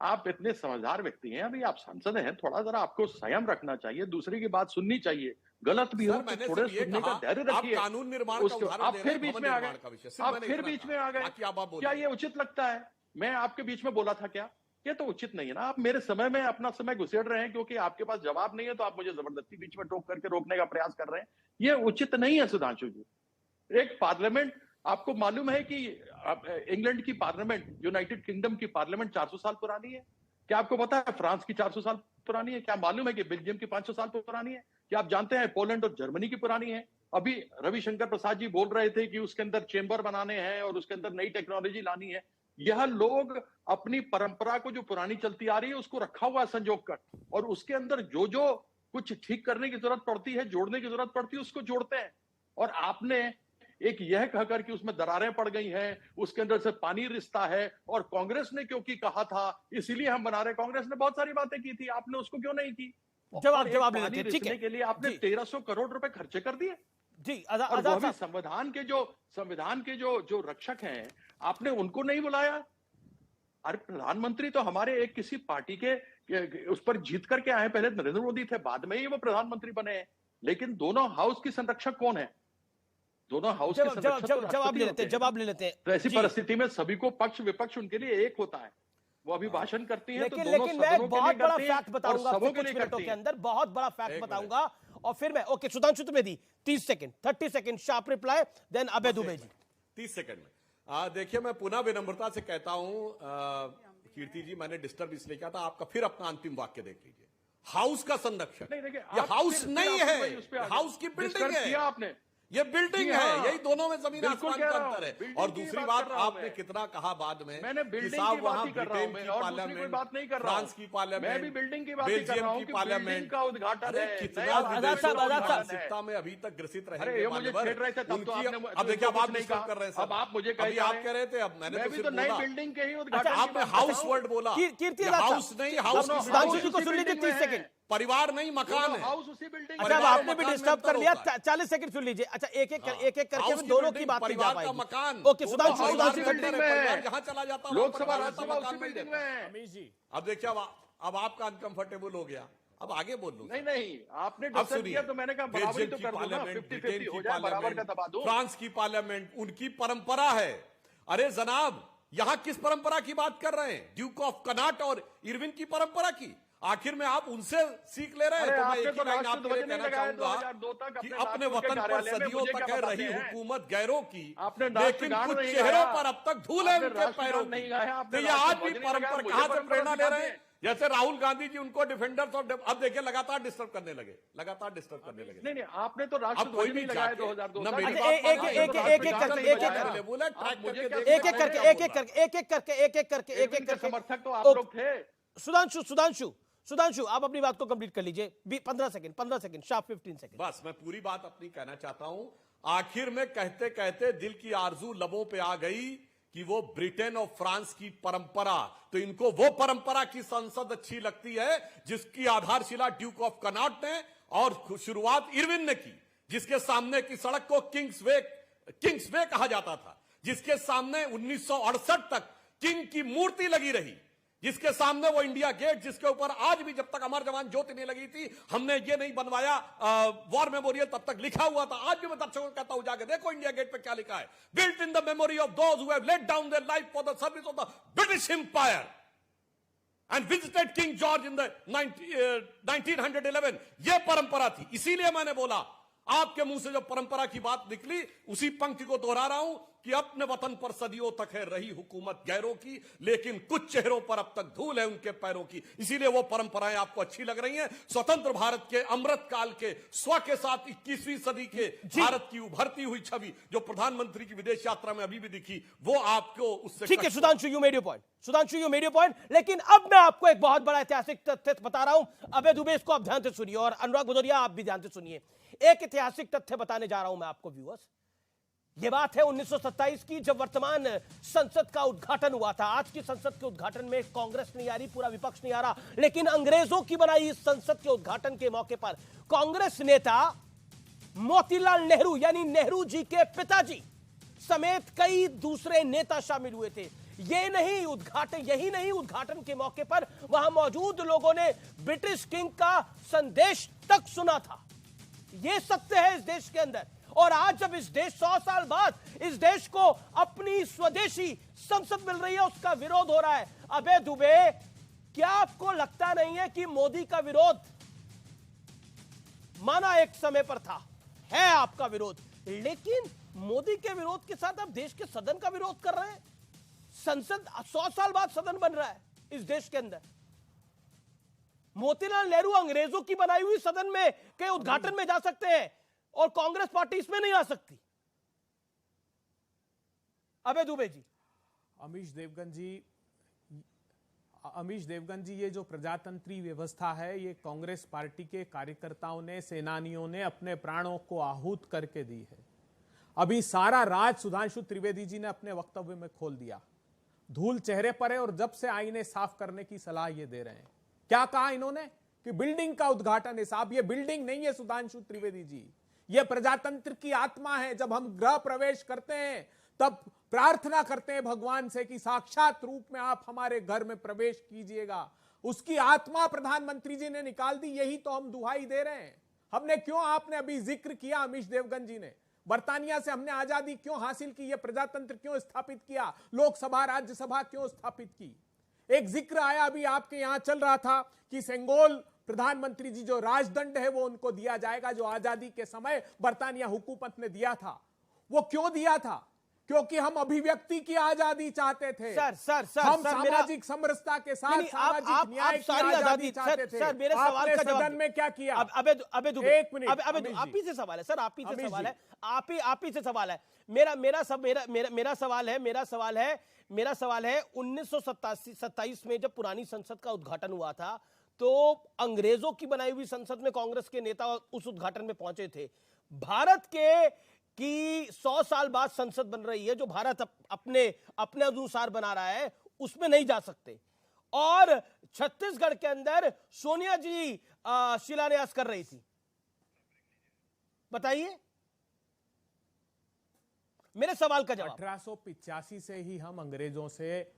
आप इतने समझदार व्यक्ति हैं, अभी आप सांसद हैं, थोड़ा जरा आपको संयम रखना चाहिए, दूसरे की बात सुननी चाहिए। गलत भी हो तो थोड़े सुनने का धैर्य रखिए। कानून निर्माण का उदाहरण आप फिर बीच में आ गए, क्या ये उचित लगता है? मैं आपके बीच में बोला था क्या? ये तो उचित नहीं है ना। आप मेरे समय में अपना समय घुसेड़ रहे हैं क्योंकि आपके पास जवाब नहीं है, तो आप मुझे जबरदस्ती बीच में टोक करके रोकने का प्रयास कर रहे हैं। ये उचित नहीं है सुधांशु जी। एक पार्लियामेंट, आपको मालूम है कि इंग्लैंड की पार्लियामेंट, यूनाइटेड किंगडम की पार्लियामेंट 400 साल पुरानी है। क्या आपको पता है फ्रांस की 400 साल पुरानी है? क्या मालूम है कि बेल्जियम की 500 साल पुरानी है? क्या आप जानते हैं पोलैंड और जर्मनी की पुरानी है? अभी रविशंकर प्रसाद जी बोल रहे थे कि उसके अंदर चेंबर बनाने हैं और उसके अंदर नई टेक्नोलॉजी लानी है। यह लोग अपनी परंपरा को जो पुरानी चलती आ रही है उसको रखा हुआ संजोग कर, और उसके अंदर जो जो कुछ ठीक करने की जरूरत पड़ती है, जोड़ने की जरूरत पड़ती है, उसको जोड़ते हैं। और आपने एक यह कहकर कि उसमें दरारें पड़ गई हैं, उसके अंदर से पानी रिसता है, और कांग्रेस ने क्योंकि कहा था इसीलिए हम बना रहे। कांग्रेस ने बहुत सारी बातें की थी, आपने उसको क्यों नहीं की? जवाब लेते हैं, ठीक है। के लिए आपने 1300 करोड़ रुपए खर्चे कर दिए जी। और वो भी संविधान के जो रक्षक हैं, आपने उनको नहीं बुलाया। अरे प्रधानमंत्री तो हमारे एक किसी पार्टी के उस पर जीत करके आए, पहले नरेंद्र मोदी थे, बाद में ही वो प्रधानमंत्री बने हैं। लेकिन दोनों हाउस की संरक्षक कौन है? दोनों हाउस के संरक्षक जवाब ले लेते हैं। तो ऐसी परिस्थिति में सभी को पक्ष विपक्ष उनके लिए एक होता है। वो अभिभाषण करती है, लेकिन मैं बहुत बड़ा फैक्ट बताऊंगा कुछ मिनटों के अंदर, बहुत बड़ा फैक्ट बताऊंगा, और फिर मैं okay Sudhanshu Trivedi 30 second sharp reply, then Abhay Dubey ji 30 second में। देखिए, मैं पुनः विनम्रता से कहता हूं कीर्ति जी, मैंने डिस्टर्ब इसलिए किया था, आपका फिर अपना अंतिम वाक्य देख लीजिए। हाउस का संरक्षण, ये हाउस नहीं है, हाउस की बिल्डिंग है। आपने ये बिल्डिंग है, यही दोनों में जमीन बिल्कुल आसमान कह का रहा हूं, अंतर है। बिल्डिंग और की दूसरी बात बात कर रहा हूं आपने मैं। कितना कहा बाद में मैंने कि बिल्डिंग साहब की बात वहां ही कर रहा हूं ब्रिटेन मैं, की और दूसरी कोई पार्लियामेंट, बात नहीं कर रहा फ्रांस हूं। की पार्लियामेंट, मैं भी बिल्डिंग की बात ही कर बेल्जियम रहा हूं की कि पार्लियामेंट बिल्डिंग का उद्घाटन अरे है, कितना नया आजाद साहब, आजाद साहब। मानसिकता में अभी तक ग्रसित अरे रहेंगे ये मुझे मान्यवर। छेड़ रहे थे, तब तो उनकी- आपने अब देखिए अब आप नहीं डिस्टर्ब कहा। कर रहे हैं सर। अब आप मुझे कहे अभी जा आप रहे कह रहे थे, अब मैंने मैं तो भी सिर्फ तो नई बोला। बिल्डिंग के ही उद्घाटन की आपने बात कर हाउस रहा हूं। वर्ड बोला, कीर्ति ये आजाद हाउस साहब। नहीं, हाउस दोनों की सुधांशु जी उसी को सुन लीजिए बिल्डिंग 30 में सेकंड। हैं। परिवार नहीं मकान दोनों है। हाउस उसी बिल्डिंग अच्छा, अब में हैं। आपने भी मकान में डिस्टर्ब अंतर कर लिया, होता है। 40 सेकंड सुन लीजिए। अच्छा, एक एक करके हाउस हम की दोनों की बिल्डिंग, बात नहीं जा परिवार का पाएगी। मकान। ओके, सुधांशु हाउस सुधांशु उसी खत्म बिल्डिंग करें। में है। परिवार जहाँ चला जाता है, लोकसभा परिवार राज्यसभा का उसी मकान मिल बिल्डिंग जाता में है। है। अमीश जी, अब देखिए अब आपका अनकंफर्टेबल हो गया, अब आगे बोल लूं। नहीं नहीं, आपने अब डिस्कस सुनिए, किया तो मैंने कहा बराबरी बेल्जियम तो की कर दो ना, पार्लियामेंट, 50-50 ब्रिटेन हो की जाए, बराबर का पार्लियामेंट, दबा दो। फ्रांस की पार्लियामेंट, उनकी परंपरा है। अरे जनाब, यहां किस परंपरा की बात कर रहे हैं? ड्यूक ऑफ कनाट और इरविन की परंपरा की। आखिर में आप उनसे सीख ले रहे हैं। अरे तो मैं आपने एक ही तो लाइन राष्ट्र आपके ध्वज लिए नहीं कहना लगाया चाहूंगा 2002 तक कि अपने अपने नागपुर के वतन पर कार्यालय में, सदियों मुझे तक क्या है बताते रही हैं? हुकूमत गैरों की, आपने लेकिन राष्ट्रगान कुछ नहीं चेहरों गाया। पर अब तक धूल है आपने उनके राष्ट्रगान पैरों नहीं की। गाया, आपने तो ये आज भी राष्ट्रध्वज नहीं लगाया, परंपरा मुझे कहां से परंपरा प्रेरणा ले रहे सिखाते हैं? जैसे राहुल गांधी जी उनको डिफेंडर्स और अब देखिए लगातार डिस्टर्ब करने लगे, लगातार डिस्टर्ब करने लगे। नहीं नहीं, आपने तो अब राष्ट्रध्वज कोई नहीं भी लगाया जाके 2002 न तक। मेरी अच्छा, बात एक- माने, एक- न एक- मेरी एक- बात एक- माने, एक- एक- न एक- मेरे बोले, आप ट्रैक मुझे करके क्या देखिए, एक एक मैं करके क्या एक बोल एक रहा हूं। करके एक एक करके एक एक करके एक एक करके समर्थक तो आप ओके। लोग थे। सुधांशु सुधांशु सुधांशु आप अपनी बात को कंप्लीट कर लीजिए। 15 सेकंड शार्प 15 सेकंड। बस मैं पूरी बात अपनी कहना चाहता हूं। आखिर में कहते कहते दिल की आरजू लबों पे आ गई कि वो ब्रिटेन और फ्रांस की परंपरा, तो इनको वो परंपरा की संसद अच्छी लगती है जिसकी आधारशिला ड्यूक ऑफ कनॉट ने और शुरुआत इरविन ने की, जिसके सामने की सड़क को किंग्सवे कहा जाता था, जिसके सामने 1968 तक किंग की मूर्ति लगी रही, जिसके सामने वो इंडिया गेट, जिसके ऊपर आज भी जब तक अमर जवान ज्योति नहीं लगी थी, हमने ये नहीं बनवाया वॉर मेमोरियल, तब तक लिखा हुआ था। आज भी मैं दर्शकों को कहता हूं, जाके देखो इंडिया गेट पे क्या लिखा है, built in the memory of those who have laid down their life for the service of the British Empire and visited King George in the 1911। यह परंपरा थी। इसीलिए मैंने बोला, आपके मुंह से जो परंपरा की बात निकली, उसी पंक्ति को दोहरा रहा हूं कि अपने वतन पर सदियों तक है रही हुकूमत गैरों की, लेकिन कुछ चेहरों पर अब तक धूल है उनके पैरों की। इसीलिए वो परंपराएं आपको अच्छी लग रही हैं। स्वतंत्र भारत के अमृत काल के स्व के साथ 21वीं सदी के भारत की उभरती हुई छवि जो प्रधानमंत्री की विदेश यात्रा में अभी भी दिखी, वो आपको उससे ठीक है Sudhanshu, you made your point. Sudhanshu, you made your point. लेकिन अब मैं आपको एक बहुत बड़ा ऐतिहासिक तथ्य बता रहा हूं। अभय दुबे, इसको आप ध्यान से सुनिए, और अनुराग भदौरिया आप भी ध्यान से सुनिए। एक ऐतिहासिक तथ्य बताने जा रहा हूं मैं आपको व्यूअर्स। यह बात है 1927 की, जब वर्तमान संसद का उद्घाटन हुआ था। आज की संसद के उद्घाटन में कांग्रेस नहीं आ रही, पूरा विपक्ष नहीं आ रहा, लेकिन अंग्रेजों की बनाई इस संसद के उद्घाटन के मौके पर कांग्रेस नेता मोतीलाल नेहरू, यानी नेहरू जी के पिताजी समेत कई दूसरे नेता शामिल हुए थे। यही नहीं, उद्घाटन के मौके पर वहां मौजूद लोगों ने ब्रिटिश किंग का संदेश तक सुना था। यह सत्य है इस देश के अंदर। और आज जब इस देश 100 साल बाद इस देश को अपनी स्वदेशी संसद मिल रही है, उसका विरोध हो रहा है। अबे दुबे, क्या आपको लगता नहीं है कि मोदी का विरोध माना एक समय पर था, है आपका विरोध, लेकिन मोदी के विरोध के साथ आप देश के सदन का विरोध कर रहे हैं। संसद 100 साल बाद सदन बन रहा है इस देश के अंदर। मोतीलाल नेहरू अंग्रेजों की बनाई हुई सदन में के उद्घाटन में जा सकते हैं और कांग्रेस पार्टी इसमें नहीं आ सकती। अबे दुबे जी। अमीश देवगन जी, ये जो प्रजातंत्री व्यवस्था है, ये कांग्रेस पार्टी के कार्यकर्ताओं ने, सेनानियों ने अपने प्राणों को आहूत करके दी है। अभी सारा राज सुधांशु त्रिवेदी जी ने अपने वक्तव्य में खोल दिया। धूल चेहरे पर है और जब से आईने साफ करने की सलाह ये दे रहे हैं। क्या कहा इन्होंने कि बिल्डिंग का उद्घाटन है। साहब, ये बिल्डिंग नहीं है सुधांशु त्रिवेदी जी, ये प्रजातंत्र की आत्मा है। जब हम गृह प्रवेश करते हैं तब प्रार्थना करते हैं भगवान से कि साक्षात रूप में आप हमारे घर में प्रवेश कीजिएगा। उसकी आत्मा प्रधानमंत्री जी ने निकाल दी, यही तो हम दुहाई दे रहे हैं। हमने क्यों, आपने अभी जिक्र किया अमीश देवगन जी ने, बर्तानिया से हमने आजादी क्यों हासिल की, यह प्रजातंत्र क्यों स्थापित किया, लोकसभा राज्यसभा क्यों स्थापित की। एक जिक्र आया अभी आपके यहां चल रहा था कि सेंगोल प्रधानमंत्री जी जो राजदंड है वो उनको दिया जाएगा, जो आजादी के समय बर्तानिया हुकूमत ने दिया था। वो क्यों दिया था? क्योंकि हम अभिव्यक्ति की आजादी चाहते थे। सर हम सामाजिक समरसता के साथ सामाजिक न्याय की आजादी चाहते थे। सर मेरे सवाल का जवाब सदन में क्या किया? अबे एक मिनट, आप ही से सवाल है सर, आप ही से सवाल है, आप ही से सवाल है। मेरा सवाल है 1927 में जब पुरानी संसद का उद्घाटन हुआ था तो अंग्रेजों की बनाई हुई संसद में कांग्रेस के नेता उस उद्घाटन में पहुंचे थे। भारत की 100 साल बाद संसद बन रही है जो भारत अपने अनुसार बना रहा है, उसमें नहीं जा सकते। और छत्तीसगढ़ के अंदर सोनिया जी शिलान्यास कर रही थी। बताइए मेरे सवाल का जवाब। 1885 से ही हम अंग्रेजों से,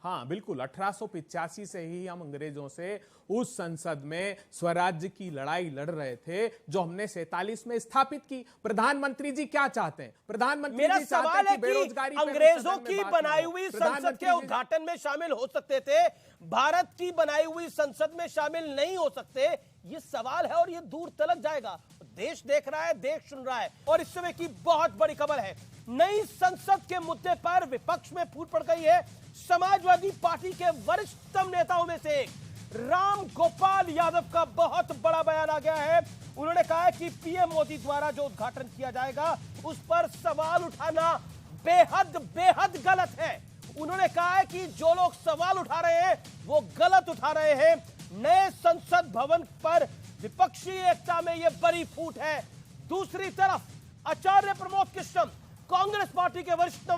हाँ बिल्कुल 1885 से ही हम अंग्रेजों से उस संसद में स्वराज्य की लड़ाई लड़ रहे थे जो हमने 47 में स्थापित की। प्रधानमंत्री जी क्या चाहते हैं? प्रधानमंत्री मेरा जी सवाल है कि अंग्रेजों की बनाई हुई संसद के उद्घाटन में शामिल हो सकते थे, भारत की बनाई हुई संसद में शामिल नहीं हो सकते। ये सवाल है और ये दूर तलक जाएगा। देश देख रहा है, देश सुन रहा है। और इस समय की बहुत बड़ी खबर है, नई संसद के मुद्दे पर विपक्ष में फूट पड़ गई है। समाजवादी पार्टी के वरिष्ठतम नेताओं में से एक राम गोपाल यादव का बहुत बड़ा बयान आ गया है। उन्होंने कहा है कि पीएम मोदी द्वारा जो उद्घाटन किया जाएगा उस पर सवाल उठाना बेहद गलत है। उन्होंने कहा है कि जो लोग सवाल उठा रहे हैं वो गलत उठा रहे हैं। नए संसद भवन पर विपक्षी एकता में यह बड़ी फूट है। दूसरी तरफ आचार्य प्रमोद कृष्णम, कांग्रेस पार्टी के वरिष्ठ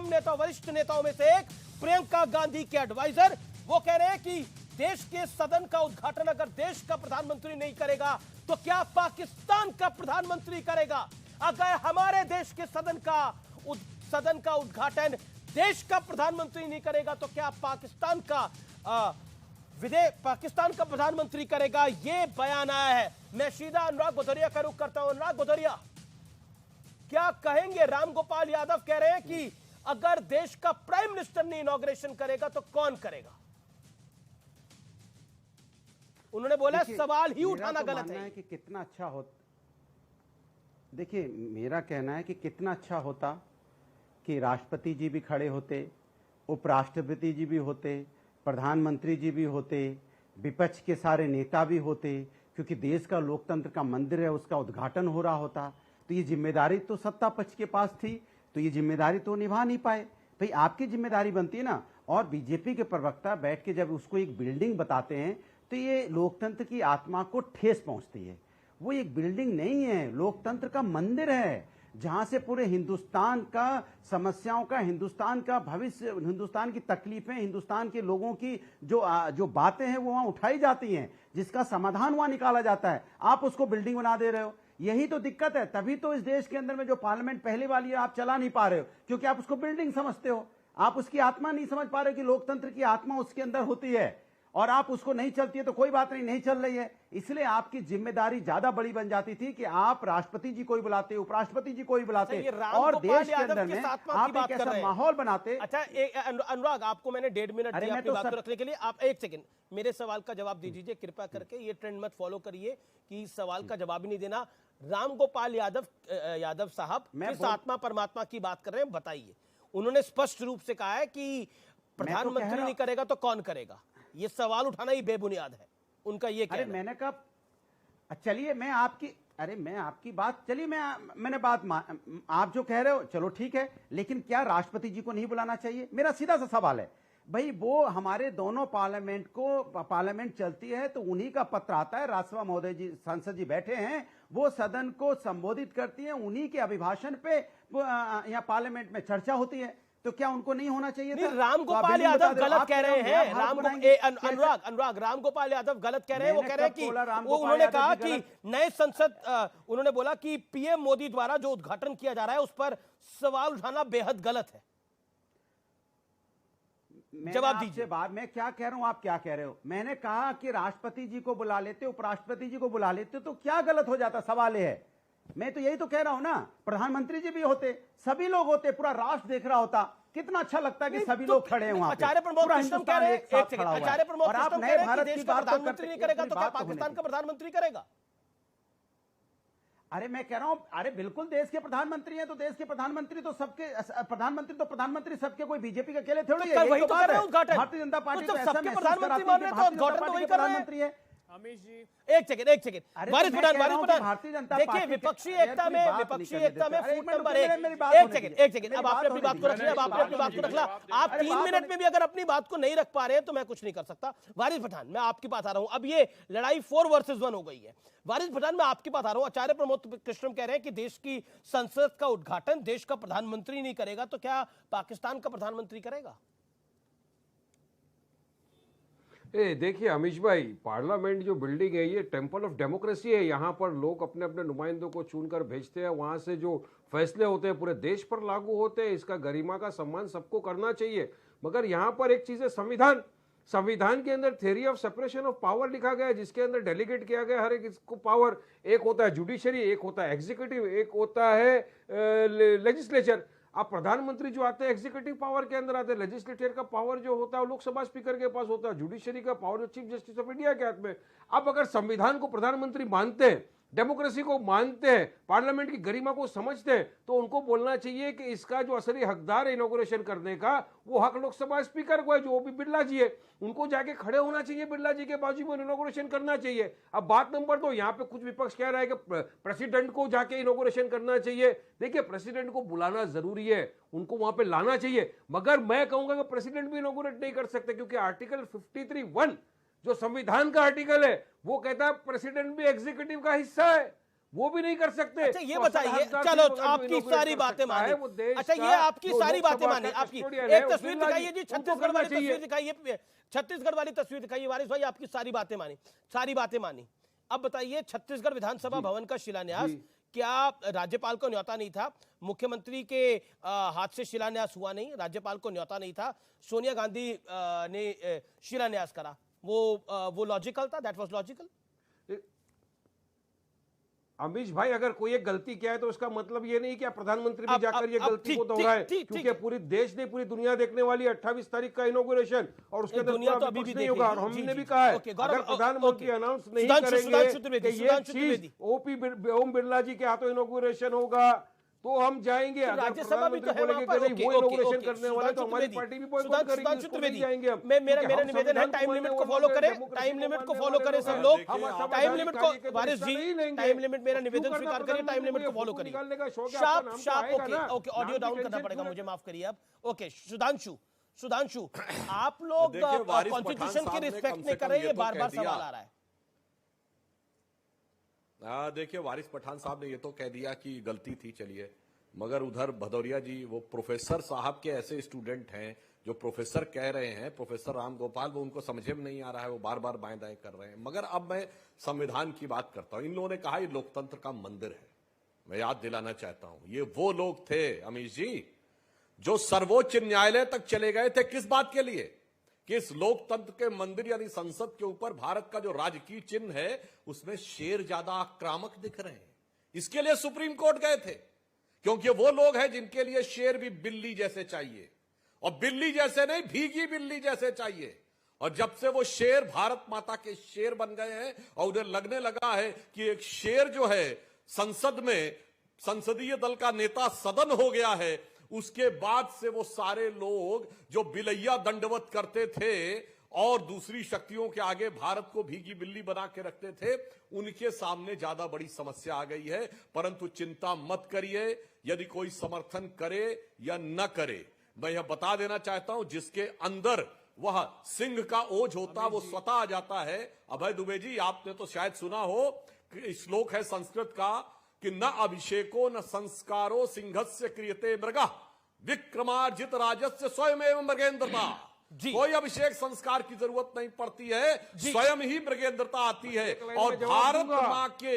नेताओं में से एक, प्रियंका गांधी के एडवाइजर, वो कह रहे हैं कि देश के सदन का उद्घाटन अगर देश का प्रधानमंत्री नहीं करेगा तो क्या पाकिस्तान का प्रधानमंत्री करेगा? अगर हमारे देश के सदन का उद्घाटन देश का प्रधानमंत्री नहीं करेगा तो क्या पाकिस्तान का प्रधानमंत्री करेगा? ये बयान आया है। मैं सीधा अनुराग भदौरिया का रुख करता हूं। अनुराग भदौरिया, क्या कहेंगे? राम गोपाल यादव कह रहे हैं कि अगर देश का प्राइम मिनिस्टर ने इनॉग्रेशन करेगा तो कौन करेगा? उन्होंने बोला सवाल ही उठाना गलत है कि कितना अच्छा होता। देखिए, मेरा कहना है कि कितना अच्छा होता कि राष्ट्रपति जी भी खड़े होते, उपराष्ट्रपति जी भी होते, प्रधानमंत्री जी भी होते, विपक्ष के सारे नेता भी होते, क्योंकि देश का लोकतंत्र का मंदिर है, उसका उद्घाटन हो रहा होता। तो ये जिम्मेदारी तो सत्ता पक्ष के पास थी, तो ये जिम्मेदारी तो निभा नहीं पाए। भाई आपकी जिम्मेदारी बनती है ना। और बीजेपी के प्रवक्ता बैठ के जब उसको एक बिल्डिंग बताते हैं तो ये लोकतंत्र की आत्मा को ठेस पहुंचती है। वो एक बिल्डिंग नहीं है, लोकतंत्र का मंदिर है जहां से पूरे हिंदुस्तान का समस्याओं का, हिंदुस्तान का भविष्य, हिंदुस्तान की तकलीफें, हिंदुस्तान के लोगों की जो बातें हैं वो वहां उठाई जाती हैं, जिसका समाधान वहां निकाला जाता है। आप उसको बिल्डिंग बना दे रहे हो। यही तो दिक्कत है। तभी तो इस देश के अंदर में जो पार्लियामेंट पहले वाली है आप चला नहीं पा रहे हो, क्योंकि आप उसको बिल्डिंग समझते हो। आप उसकी आत्मा नहीं समझ पा रहे हो कि लोकतंत्र की आत्मा उसके अंदर होती है, और आप उसको नहीं चलती है तो कोई बात नहीं चल रही है। इसलिए आपकी जिम्मेदारी ज्यादा बड़ी बन जाती थी कि आप राष्ट्रपति जी को ही बुलाते, उपराष्ट्रपति जी को ही बुलाते और देश के अंदर में आप एक ऐसा माहौल बनाते। अच्छा अनुराग, आपको मैंने 1.5 मिनट दिया अपनी बात को रखने के लिए। आप एक सेकंड मेरे सवाल का जवाब दे दीजिए कृपया करके। ये ट्रेंड मत फॉलो करिए कि सवाल का जवाब ही नहीं देना। राम गोपाल यादव साहब किस आत्मा परमात्मा की बात कर रहे हैं बताइए। उन्होंने स्पष्ट रूप से कहा है कि प्रधानमंत्री नहीं करेगा तो कौन करेगा। ये सवाल उठाना ही बेबुनियाद है उनका। ये अरे मैंने कहा चलिए मैं आपकी बात, चलिए मैंने बात आप जो कह रहे हो चलो ठीक है, लेकिन क्या राष्ट्रपति जी को नहीं बुलाना चाहिए? मेरा सीधा सा सवाल है। भाई वो हमारे दोनों पार्लियामेंट चलती है तो उन्हीं का पत्र आता है, राज्यसभा महोदय जी, सांसद जी बैठे हैं, वो सदन को संबोधित करती है, उन्हीं के अभिभाषण पे यहाँ पार्लियामेंट में चर्चा होती है। तो क्या उनको नहीं होना चाहिए था? राम गोपाल यादव गलत कह रहे हैं। अनुराग राम गोपाल यादव गलत कह रहे हैं। वो कह रहे हैं कि उन्होंने कहा कि नए संसद, उन्होंने बोला कि पीएम मोदी द्वारा जो उद्घाटन किया जा रहा है उस पर सवाल उठाना बेहद गलत है। जवाब दीजिए। मैं क्या कह रहा हूं, आप क्या कह रहे हो? मैंने कहा कि राष्ट्रपति जी को बुला लेते, उपराष्ट्रपति जी को बुला लेते तो क्या गलत हो जाता? सवाल है, मैं तो यही तो कह रहा हूं ना। प्रधानमंत्री जी भी होते, सभी लोग होते, पूरा राष्ट्र देख रहा होता। कितना अच्छा लगता है कि सभी लोग खड़े हैं वहां पे। आचार्य प्रमोद कृष्णम कह रहे हैं, एक सेकंड, आचार्य प्रमोद कृष्णम कह रहे हैं कि देश का प्रधानमंत्री नहीं करेगा तो क्या पाकिस्तान का प्रधानमंत्री करेगा? अरे मैं कह रहा हूं, अरे बिल्कुल देश के प्रधानमंत्री हैं तो देश के प्रधानमंत्री तो प्रधानमंत्री सबके, कोई बीजेपी के अकेले थोड़ी है। वही तो कर रहे हैं उद्घाटन। भारतीय जनता पार्टी तो तो ऐसा सबके महसूस प्रधानमंत्री कराती मान है रहे कि तो भारतीय उद्घाटन जनता तो वही पार्टी कर रहे हैं। प्रधानमंत्री है। अमित जी एक सेकंड वारिस प्रधान भारतीय जनता देखिए पार्टी विपक्षी के- एकता में मेरी बात विपक्षी नहीं एकता में करने फूट देते। नंबर अरे, 1 मेरी बात एक होने सेकंड दीजिए। अब आपने अपनी बात को रख लिया, अब आपने अपनी बात को रख लिया। आप अरे, 3 बात मिनट में भी अगर अपनी बात को नहीं रख पा रहे हैं तो मैं कुछ नहीं कर सकता। वारिस पठान मैं आपके पास आ रहा हूं। अब ये लड़ाई 4 वर्सेस 1 हो गई है। वारिस पठान मैं आपके पास आ रहा हूं। आचार्य प्रमोद कृष्णम कह रहे हैं कि देश की संसद का उद्घाटन देश का प्रधानमंत्री नहीं करेगा तो क्या पाकिस्तान का प्रधानमंत्री करेगा? देखिए अमीश भाई, पार्लियामेंट जो बिल्डिंग है ये टेम्पल ऑफ डेमोक्रेसी है। यहाँ पर लोग अपने अपने नुमाइंदों को चुनकर भेजते हैं, वहाँ से जो फैसले होते हैं पूरे देश पर लागू होते हैं। इसका गरिमा का सम्मान सबको करना चाहिए। मगर यहाँ पर एक चीज़ है, संविधान के अंदर theory of separation of power लिखा गया है, जिसके अंदर डेलीगेट किया गया हर एक इसको पावर। एक होता है जुडिशरी, एक होता है एग्जीक्यूटिव, एक होता है लेजिस्लेचर। अब प्रधानमंत्री जो आते हैं एग्जीक्यूटिव पावर के अंदर आते हैं। लेजिस्लेचर का पावर जो होता है लोकसभा स्पीकर के पास होता है। जुडिशरी का पावर जो चीफ जस्टिस ऑफ इंडिया के हाथ में। अब अगर संविधान को प्रधानमंत्री मानते हैं, डेमोक्रेसी को मानते हैं, पार्लियामेंट की गरिमा को समझते हैं, तो उनको बोलना चाहिए कि इसका जो असली हकदार है इनॉग्रेशन करने का, वो हक लोकसभा स्पीकर को है, जो भी बिरला जी है। उनको जाके खड़े होना चाहिए, बिरला जी के बाजू में इनॉग्रेशन करना चाहिए। अब बात नंबर 2, यहाँ पे कुछ विपक्ष कह रहा है कि प्रेसिडेंट को जाके इनॉग्रेशन करना चाहिए। देखिए प्रेसिडेंट को बुलाना जरूरी है, उनको वहां पे लाना चाहिए, मगर मैं कहूंगा कि प्रेसिडेंट भी इनॉग्रेट नहीं कर सकते, क्योंकि आर्टिकल 53(1) जो संविधान का आर्टिकल है वो कहता है प्रेसिडेंट भी एग्जीक्यूटिव का हिस्सा है, वो भी नहीं कर सकते। अच्छा ये बताइए, चलो आपकी सारी बातें मानी। अच्छा ये आपकी सारी बातें मानी। आपकी एक तस्वीर दिखाइए जी, छत्तीसगढ़ वाली तस्वीर दिखाइए, छत्तीसगढ़ वाली तस्वीर दिखाइए। वारिस भाई आपकी सारी बातें मानी। अब बताइए छत्तीसगढ़ विधानसभा भवन का शिलान्यास, क्या राज्यपाल को न्योता नहीं था? मुख्यमंत्री के हाथ से शिलान्यास हुआ नहीं, राज्यपाल को न्योता नहीं था, सोनिया गांधी ने शिलान्यास करा, वो लॉजिकल था? That was logical? अमीश भाई, अगर कोई एक गलती किया है तो उसका मतलब ये नहीं कि आप प्रधानमंत्री भी जाकर ये गलती को दोहराए, क्योंकि पूरी देश ने पूरी दुनिया देखने वाली 28 तारीख का इनॉग्रेशन, और उसके अंदर दुनिया तो अभी भी नहीं होगा। और हमने भी कहा है अगर प्रधानमंत्री अनाउंस नहीं करेंगे कि ये चीज ओम बिरला जी के हाथों इनॉग्रेशन होगा तो हम जाएंगे। अगर प्रधानमंत्री बोलेंगे कि नहीं वो इनॉग्रेशन करने वाले, तो हमारी पार्टी भी बॉयकॉट करेगी, इसको नहीं जाएंगे हम। मेरा निवेदन है टाइम लिमिट को फॉलो करें, टाइम लिमिट को फॉलो करें सब लोग। टाइम लिमिट को, वारिस जी टाइम लिमिट, मेरा निवेदन स्वीकार करिए, टाइम लिमिट को फॉलो करिए। ओके ऑडियो डाउन करना पड़ेगा मुझे, माफ करिए आप। ओके सुधांशु आप लोग कॉन्स्टिट्यूशन की रिस्पेक्ट नहीं कर रहे, ये बार बार सवाल आ रहा है। देखिए वारिस पठान साहब ने ये तो कह दिया कि गलती थी, चलिए, मगर उधर भदौरिया जी वो प्रोफेसर साहब के ऐसे स्टूडेंट हैं जो प्रोफेसर कह रहे हैं, प्रोफेसर राम गोपाल, वो उनको समझे में नहीं आ रहा है, वो बार बार बाएं दाएं कर रहे हैं। मगर अब मैं संविधान की बात करता हूं। इन लोगों ने कहा ये लोकतंत्र का मंदिर है। मैं याद दिलाना चाहता हूं, ये वो लोग थे अमीश जी जो सर्वोच्च न्यायालय तक चले गए थे। किस बात के लिए? कि इस लोकतंत्र के मंदिर यानी संसद के ऊपर भारत का जो राजकीय चिन्ह है उसमें शेर ज्यादा आक्रामक दिख रहे हैं। इसके लिए सुप्रीम कोर्ट गए थे, क्योंकि वो लोग हैं जिनके लिए शेर भी बिल्ली जैसे चाहिए, और बिल्ली जैसे नहीं, भीगी बिल्ली जैसे चाहिए। और जब से वो शेर भारत माता के शेर बन गए हैं और उन्हें लगने लगा है कि एक शेर जो है संसद में संसदीय दल का नेता सदन हो गया है, उसके बाद से वो सारे लोग जो बिलैया दंडवत करते थे और दूसरी शक्तियों के आगे भारत को भीगी बिल्ली बना के रखते थे, उनके सामने ज्यादा बड़ी समस्या आ गई है। परंतु चिंता मत करिए, यदि कोई समर्थन करे या न करे, मैं यह बता देना चाहता हूं, जिसके अंदर वह सिंह का ओझ होता वो स्वतः आ जाता है। अभय दुबे जी, आपने तो शायद सुना हो कि श्लोक है संस्कृत का कि न अभिषेको न संस्कारो सिंहस्य क्रियते मृगा विक्रमार्जित राजस्य स्वयं मृगेंद्रता। कोई अभिषेक संस्कार की जरूरत नहीं पड़ती है, स्वयं ही मृगेंद्रता आती है। और भारत मां के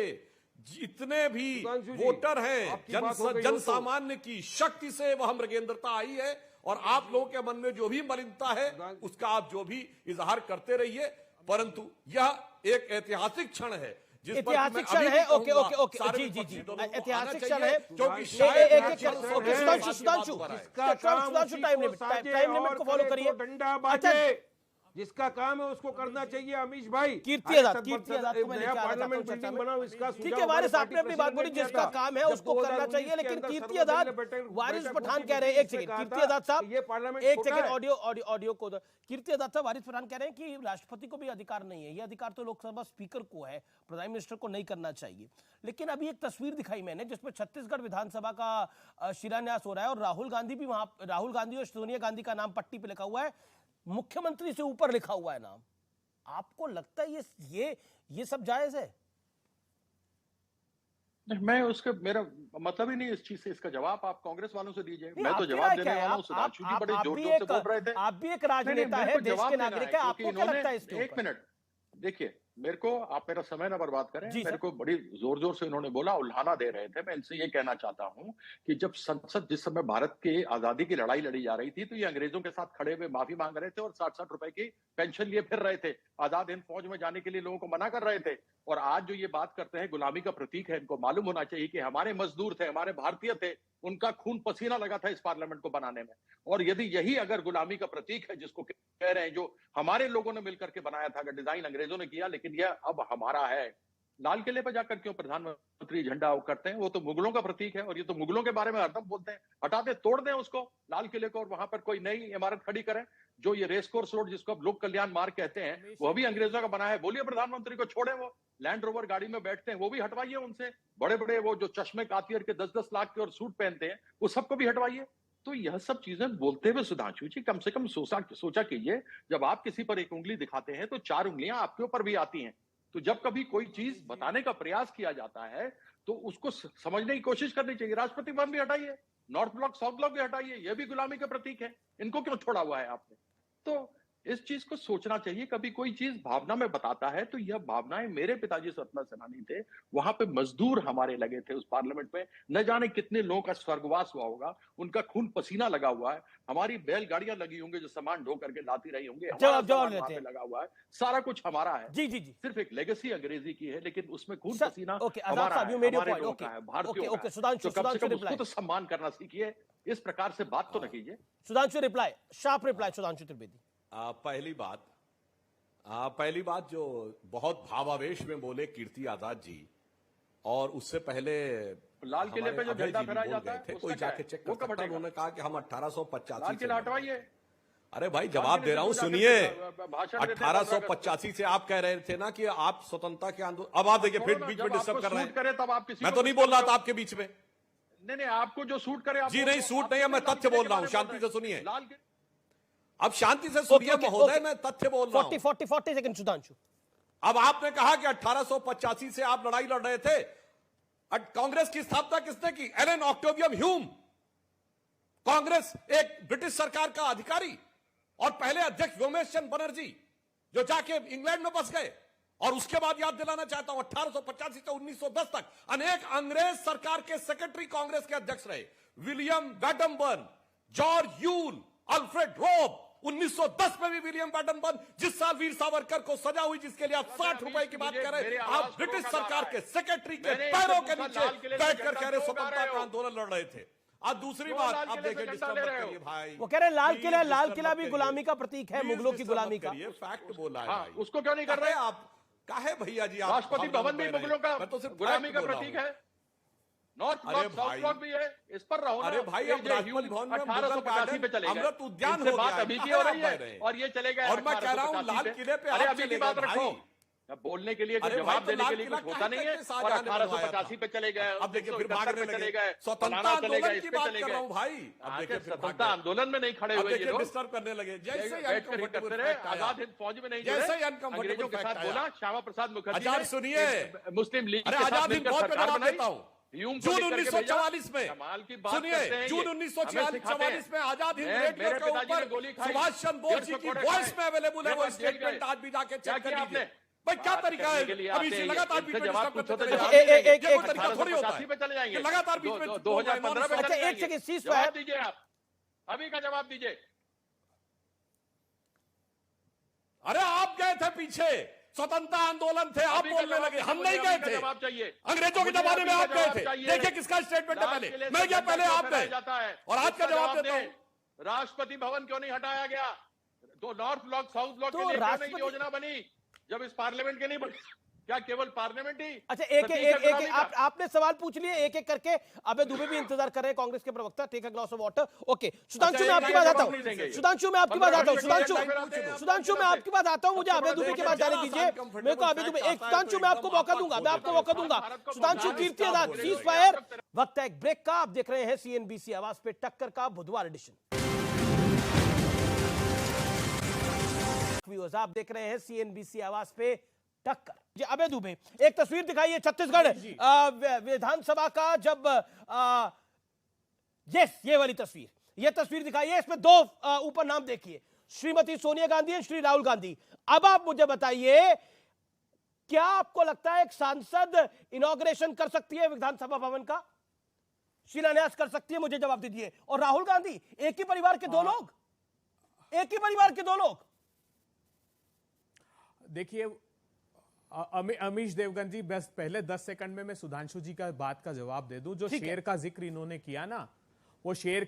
जितने भी वोटर हैं, जन सामान्य की शक्ति से वह मृगेंद्रता आई है। और आप लोगों के मन में जो भी मलिनता है उसका आप जो भी इजहार करते रहिए, परंतु यह एक ऐतिहासिक क्षण है। ऐतिहासिक क्षण है। ओके ऐतिहासिक क्षण है, क्योंकि सुधांशु टाइम लिमिट को फॉलो करिए। जिसका काम है उसको करना चाहिए अमीश भाई। कीर्ति आजाद को मैं लेके आ रहा था पार्लियामेंट चर्चा बिल्डिंग में। बनाओ, इसका ठीक है वारिस, आपने अपनी बात बोली, जिसका काम है उसको करना चाहिए, लेकिन कीर्ति आजाद, वारिस पठान कह रहे हैं, एक सेकंड कीर्ति आजाद साहब, एक सेकंड ऑडियो को, कीर्ति आजाद साहब, वारिस पठान कह रहे हैं कि राष्ट्रपति को भी अधिकार नहीं है, ये अधिकार तो लोकसभा स्पीकर को है, प्राइम मिनिस्टर को नहीं करना चाहिए। लेकिन अभी एक तस्वीर दिखाई मैंने जिसमें छत्तीसगढ़ विधानसभा का शिलान्यास हो रहा है और राहुल गांधी भी वहां, राहुल गांधी और सोनिया गांधी का नाम पट्टी पे लिखा हुआ है, मुख्यमंत्री से ऊपर लिखा हुआ है नाम। आपको लगता है ये सब जायज है? मैं उसके, मेरा मतलब ही नहीं इस चीज से, इसका जवाब आप कांग्रेस वालों से दीजिए, मैं तो जवाब देने वाला हूं। सुधांशु जी बड़े जोर जोर से बोल रहे थे, आप भी एक राजनेता है, देश के नागरिक है, आपको क्या लगता है इसके ऊपर? एक मिनट देखिए, मेरे को, आप मेरा समय ना बर्बाद करें, मेरे को बड़ी जोर जोर से इन्होंने बोला, उल्हाना दे रहे थे। मैं इनसे ये कहना चाहता हूं कि जब संसद, जिस समय भारत की आजादी की लड़ाई लड़ी जा रही थी, तो ये अंग्रेजों के साथ खड़े हुए माफी मांग रहे थे और 60-60 रुपए की पेंशन लिए फिर रहे थे, आजाद हिंद फौज में जाने के लिए लोगों को मना कर रहे थे। और आज जो ये बात करते हैं गुलामी का प्रतीक है, इनको मालूम होना चाहिए कि हमारे मजदूर थे, हमारे भारतीय थे, उनका खून पसीना लगा था इस पार्लियामेंट को बनाने में। और यदि यही अगर गुलामी का प्रतीक है, जिसको कह रहे हैं, जो हमारे लोगों ने मिलकर के बनाया था, अगर डिजाइन अंग्रेजों ने किया, लेकिन यह अब हमारा है, लाल किले पर जाकर क्यों प्रधानमंत्री झंडा करते हैं? वो तो मुगलों का प्रतीक है और ये तो मुगलों के बारे में हरदम बोलते हैं। हटा दे, तोड़ दें उसको, लाल किले को, और वहां पर कोई नई इमारत खड़ी करें। जो ये रेस कोर्स रोड, जिसको अब लोक कल्याण मार्ग कहते हैं, वो भी अंग्रेजों का बना है। बोलिए प्रधानमंत्री को छोड़े, वो लैंड रोवर गाड़ी में बैठते हैं, वो भी हटवाइए उनसे। बड़े बड़े वो जो चश्मे कातियर के 10-10 लाख के और सूट पहनते हैं, वो सबको भी हटवाइए। तो यह सब चीजें बोलते हुए सुधांशु जी कम से कम सोचा कीजिए, जब आप किसी पर एक उंगली दिखाते हैं तो 4 उंगलियां आपके ऊपर भी आती हैं। तो जब कभी कोई चीज बताने का प्रयास किया जाता है तो उसको समझने की कोशिश करनी चाहिए। राष्ट्रपति भवन भी हटाइए, नॉर्थ ब्लॉक साउथ ब्लॉक भी हटाइए, यह भी गुलामी का प्रतीक है। इनको क्यों छोड़ा हुआ है आपने? तो इस चीज को सोचना चाहिए। कभी कोई चीज भावना में बताता है तो यह भावनाएं, मेरे पिताजी स्वतंत्रता सेनानी थे, वहां पे मजदूर हमारे लगे थे उस पार्लियामेंट में, न जाने कितने लोगों का स्वर्गवास हुआ होगा, उनका खून पसीना लगा हुआ है, हमारी बैलगाड़ियां लगी होंगी जो सामान ढो करके लाती रही होंगी, लगा हुआ है, सारा कुछ हमारा है। जी जी जी, सिर्फ एक लेगेसी अंग्रेजी की है, लेकिन उसमें खून पसीना हमारा है, हमारे लोगों का है, भारतीयों का। सुधांशु, कम से कम उसको तो सम्मान करना सीखिए, इस प्रकार से बात तो न कीजिए। Sudhanshu reply, sharp reply Sudhanshu Trivedi. पहली बात जो बहुत भावावेश में बोले कीर्ति आजाद जी, और उससे पहले लाल किले पे जो झंडा फहराया जाता है, कोई जाके चेक कर सकता है। उन्होंने कहा कि हम 1885 से हटवाइए। अरे भाई जवाब दे रहा हूं, सुनिए। 1885 से आप कह रहे थे ना कि आप स्वतंत्रता के आंदोलन, अब आप देखिए फिर बीच में डिस्टर्ब कर रहे हैं। मैं तो नहीं बोल रहा था आपके बीच में। नहीं, आपको जो सूट करे जी नहीं, सूट नहीं है, मैं तथ्य बोल रहा हूँ, शांति से सुनिए। अब शांति से सुनिए महोदय, मैं तथ्य बोल रहा हूं। 40 सेकंड सुधांशु। अब आपने कहा कि 1885 से आप लड़ाई लड़ रहे थे। कांग्रेस की स्थापना किसने की? Elon ऑक्टेवियम Hume. कांग्रेस एक ब्रिटिश सरकार का अधिकारी और पहले अध्यक्ष व्योमेश चंद्र बनर्जी, जो जाके इंग्लैंड में बस गए। और उसके बाद याद दिलाना चाहता हूं, 1885 से 1910 तक अनेक अंग्रेज सरकार के सेक्रेटरी कांग्रेस के अध्यक्ष रहे। विलियम बैडमबर्न, जॉर्ज यूल, अल्फ्रेड रोब। 1910 में भी विलियम बैडमबर्न, जिस साल वीर सावरकर को सजा हुई, जिसके लिए आप 60 रुपए की बात कर रहे हैं, आप ब्रिटिश सरकार के सेक्रेटरी के पैरों के नीचे बैठकर कह रहे स्वतंत्रता का आंदोलन लड़ रहे थे। अब दूसरी बात, आप देखिए डिस्टर्ब मत करिए भाई। वो कह रहे लाल किला भी गुलामी का प्रतीक है, मुगलों की गुलामी का। ये फैक्ट बोला है भाई। उसको क्यों नहीं कर रहे आप? काहे भैया जी, राष्ट्रपति भवन भी मुगलों का गुलामी का प्रतीक है, नॉर्थ ब्लॉक साउथ ब्लॉक भी है, इस पर रहो ना। अरे भाई, अब राष्ट्रपति भवन में 1885 पे चले गए, अमृत उद्यान हो बात अभी की हो रही है और ये चले गए। और मैं कह रहा हूं लाल किले पे अरे अभी की बात रखो, बोलने के लिए, जवाब देने के लिए कुछ होता नहीं है। और 1885 पे चले गए, अब देखिए फिर भागने चले गए, स्वतंत्रता आंदोलन की बात कर रहा हूं भाई। अब देखिए स्वतंत्रता आंदोलन में नहीं खड़े हुए ये लोग, डिस्टर्ब करने लगे। जैसे करते रहे, आजाद हिंद फौज में नहीं जुड़े, अंग्रेजों के साथ बोला। श्यामा प्रसाद मुखर्जी आजाद सुनिए, मुस्लिम लीग अरे आजाद हिंद फौज में जवाब देता हूं। जून 1944 में, सुनिए, जून 1944 में आजाद हिंद रेडियो के ऊपर सुभाष चंद्र बोस जी की वॉइस में अवेलेबल है वो स्टेटमेंट, आज भी जाके चेक कर लीजिए भाई। क्या तरीका है अभी से लगातार बीच में डिस्टर्ब करते रहे? एक तरीका थोड़ी होता है कि लगातार बीच में 2015 में। अच्छा एक सेकंड, सीज जवाब दीजिए आप, अभी का जवाब दीजिए। अरे आप गए थे पीछे, स्वतंत्रता आंदोलन थे, आप बोलने लगे, हम नहीं गए थे। जवाब चाहिए, अंग्रेजों के जमाने में आप गए थे। देखिए किसका स्टेटमेंट है, पहले मैं गया, पहले आप गए। और आज का जवाब देता हूं, राष्ट्रपति भवन क्यों नहीं हटाया गया? तो नॉर्थ ब्लॉक साउथ ब्लॉक तो के लिए क्यों राष्ट्रपति- नहीं योजना बनी जब इस पार्लियामेंट के नहीं बनी? क्या केवल पार्लियामेंट ही? अच्छा, एक सतीश अग्रवाल का? आपने सवाल पूछ लिए एक एक करके। अबे दुबे भी इंतजार कर रहे हैं, कांग्रेस के प्रवक्ता। Take a glass of water. Okay, Sudhanshu मैं आपकी बात आता हूँ। सुधांशु मैं आपकी बात आता हूँ। सुधांशु मैं आपकी बात आता हूँ। मुझे अबे दुबे के बाद जाने दीजिए। मेरे को अबे दुबे एक सुधांशु मैं आपको मौका दूंगा, मैं आपको मौका दूंगा। Sudhanshu Kirti Azad, cease fire. वक्त है एक ब्रेक का। आप देख रहे हैं सीएनबीसी आवाज पे टक्कर का बुधवार एडिशन। आप देख रहे हैं सीएनबीसी आवाज पे टक्कर। जी अबे दुबे, एक तस्वीर दिखाइए छत्तीसगढ़ विधानसभा का, जब ये वाली तस्वीर, ये तस्वीर दिखाइए। इसमें दो ऊपर नाम देखिए, श्रीमती सोनिया गांधी और श्री राहुल गांधी। अब आप मुझे बताइए, क्या आपको लगता है एक सांसद इनॉग्रेशन कर सकती है विधानसभा भवन का, शिलान्यास कर सकती है? मुझे जवाब दीजिए। और राहुल गांधी, एक ही परिवार के दो लोग, एक ही परिवार के दो लोग। देखिए अमीश देवगन जी, बस पहले 10 सेकंड में मैं सुधांशु जी का बात का जवाब दे दूं। जो शेर का जिक्र इन्होंने किया ना, वो शेर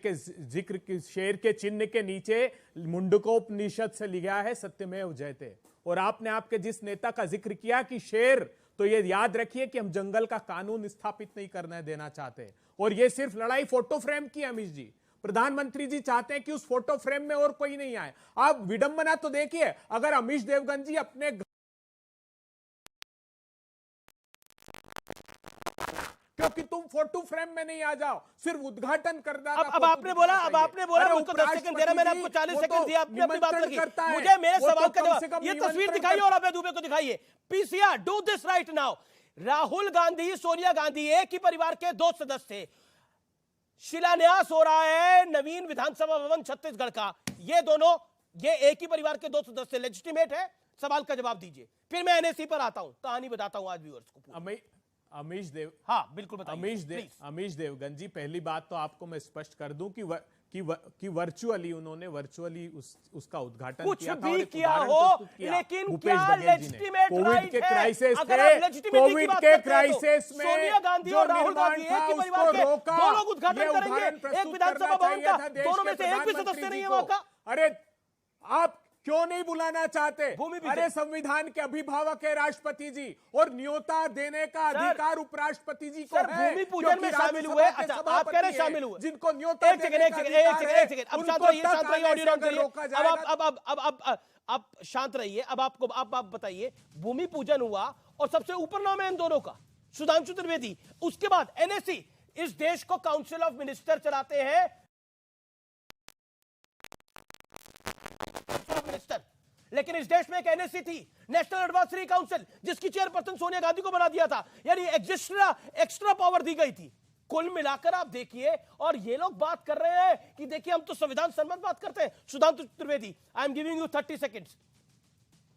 के चिन्ह के नीचे मुंडकोपनिषद से लिखा है सत्यमेव जयते। और आपने आपके जिस नेता का जिक्र किया कि शेर, तो ये याद रखिए कि हम जंगल का कानून स्थापित नहीं करने देना चाहते। और ये सिर्फ लड़ाई फोटो फ्रेम की, अमीश जी। प्रधानमंत्री जी चाहते हैं कि उस फोटो फ्रेम में और कोई नहीं आए। आप विडंबना तो देखिए, अगर अमीश देवगन जी अपने, क्योंकि तुम फोटो फ्रेम में नहीं आ जाओ, सिर्फ उद्घाटन करना। अब आपने बोला मुझको 10 सेकंड दे रहा, मैंने आपको 40 सेकंड दिया, आपने अपनी बात रखी। मुझे मेरे सवाल का जवाब, ये तस्वीर दिखाइए और अबे दुबे को दिखाइए। PCR, do this right now. Rahul Gandhi, Sonia Gandhi एक ही परिवार के दो सदस्य थे। शिलान्यास हो रहा है नवीन विधानसभा भवन छत्तीसगढ़ का। ये दोनों, ये एक ही परिवार के दो सदस्य लेजिटिमेट है? सवाल का जवाब दीजिए, फिर मैं एनएससी पर आता हूं, कहानी बताता हूं आज व्यूअर्स को। अमीश देव, हाँ बिल्कुल बताइए। अमीश देवगन जी, पहली बात तो आपको मैं स्पष्ट कर दूं कि वर्चुअली उन्होंने उसका उद्घाटन कुछ किया भी किया हो, लेकिन क्या लेजिटिमेट कोविड के क्राइसिस में सोनिया गांधी और राहुल गांधी एक ही परिवार के दो लोग उद्घाटन करेंगे एक विधानसभा भवन का, दोनों में से एक भी सदस्य नहीं है वहां का। अरे आप क्यों नहीं बुलाना चाहते? अरे संविधान के अभिभावक है राष्ट्रपति जी, और न्योता देने का अधिकार उपराष्ट्रपति जी को है। भूमि पूजन में शामिल हुए, अच्छा आप कह रहे शामिल हुए, जिनको न्योता एक सेकंड अब शांत रहिए, ऑडियो ऑन करिए। अब शांत रहिए। अब आपको आप बताइए, भूमि पूजन हुआ और सबसे ऊपर नाम है इन दोनों का, सुधांशु त्रिवेदी। उसके बाद एनएससी, इस देश को काउंसिल ऑफ मिनिस्टर चलाते हैं मिनिस्टर, लेकिन इस देश में एक एनएससी थी, नेशनल एडवाइजरी काउंसिल, जिसकी चेयरपर्सन सोनिया गांधी को बना दिया था। यानी एक्स्ट्रा पावर दी गई थी। कुल मिलाकर आप देखिए, और ये लोग बात कर रहे हैं कि देखिए हम तो संविधान सम्मत बात करते हैं। Sudhanshu Trivedi, I am giving you 30 seconds,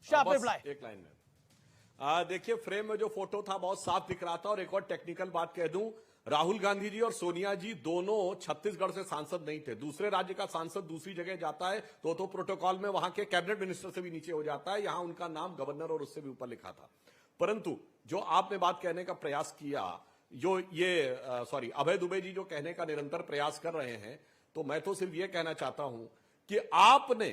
sharp reply. एक लाइन में देखिए, फ्रेम में जो फोटो था बहुत साफ दिख रहा था। और एक और टेक्निकल बात कह दूं, राहुल गांधी जी और सोनिया जी दोनों छत्तीसगढ़ से सांसद नहीं थे। दूसरे राज्य का सांसद दूसरी जगह जाता है तो प्रोटोकॉल में वहां के कैबिनेट मिनिस्टर से भी नीचे हो जाता है। यहां उनका नाम गवर्नर और उससे भी ऊपर लिखा था। परंतु जो आपने बात कहने का प्रयास किया, जो ये अभय दुबे जी जो कहने का निरंतर प्रयास कर रहे हैं, तो मैं तो सिर्फ ये कहना चाहता हूं कि आपने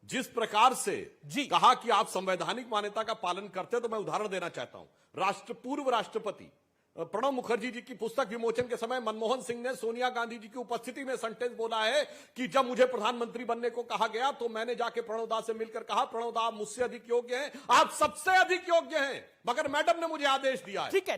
जिस प्रकार से कहा कि आप संवैधानिक मान्यता का पालन करते, तो मैं उदाहरण देना चाहता हूं। पूर्व राष्ट्रपति प्रणब मुखर्जी जी की पुस्तक विमोचन के समय मनमोहन सिंह ने सोनिया गांधी जी की उपस्थिति में सेंटेंस बोला है कि जब मुझे प्रधानमंत्री बनने को कहा गया तो मैंने जाके प्रणब दा से मिलकर कहा, प्रणब दा आप मुझसे अधिक योग्य हैं, आप सबसे अधिक योग्य हैं, मगर मैडम ने मुझे आदेश दिया है। ठीक है,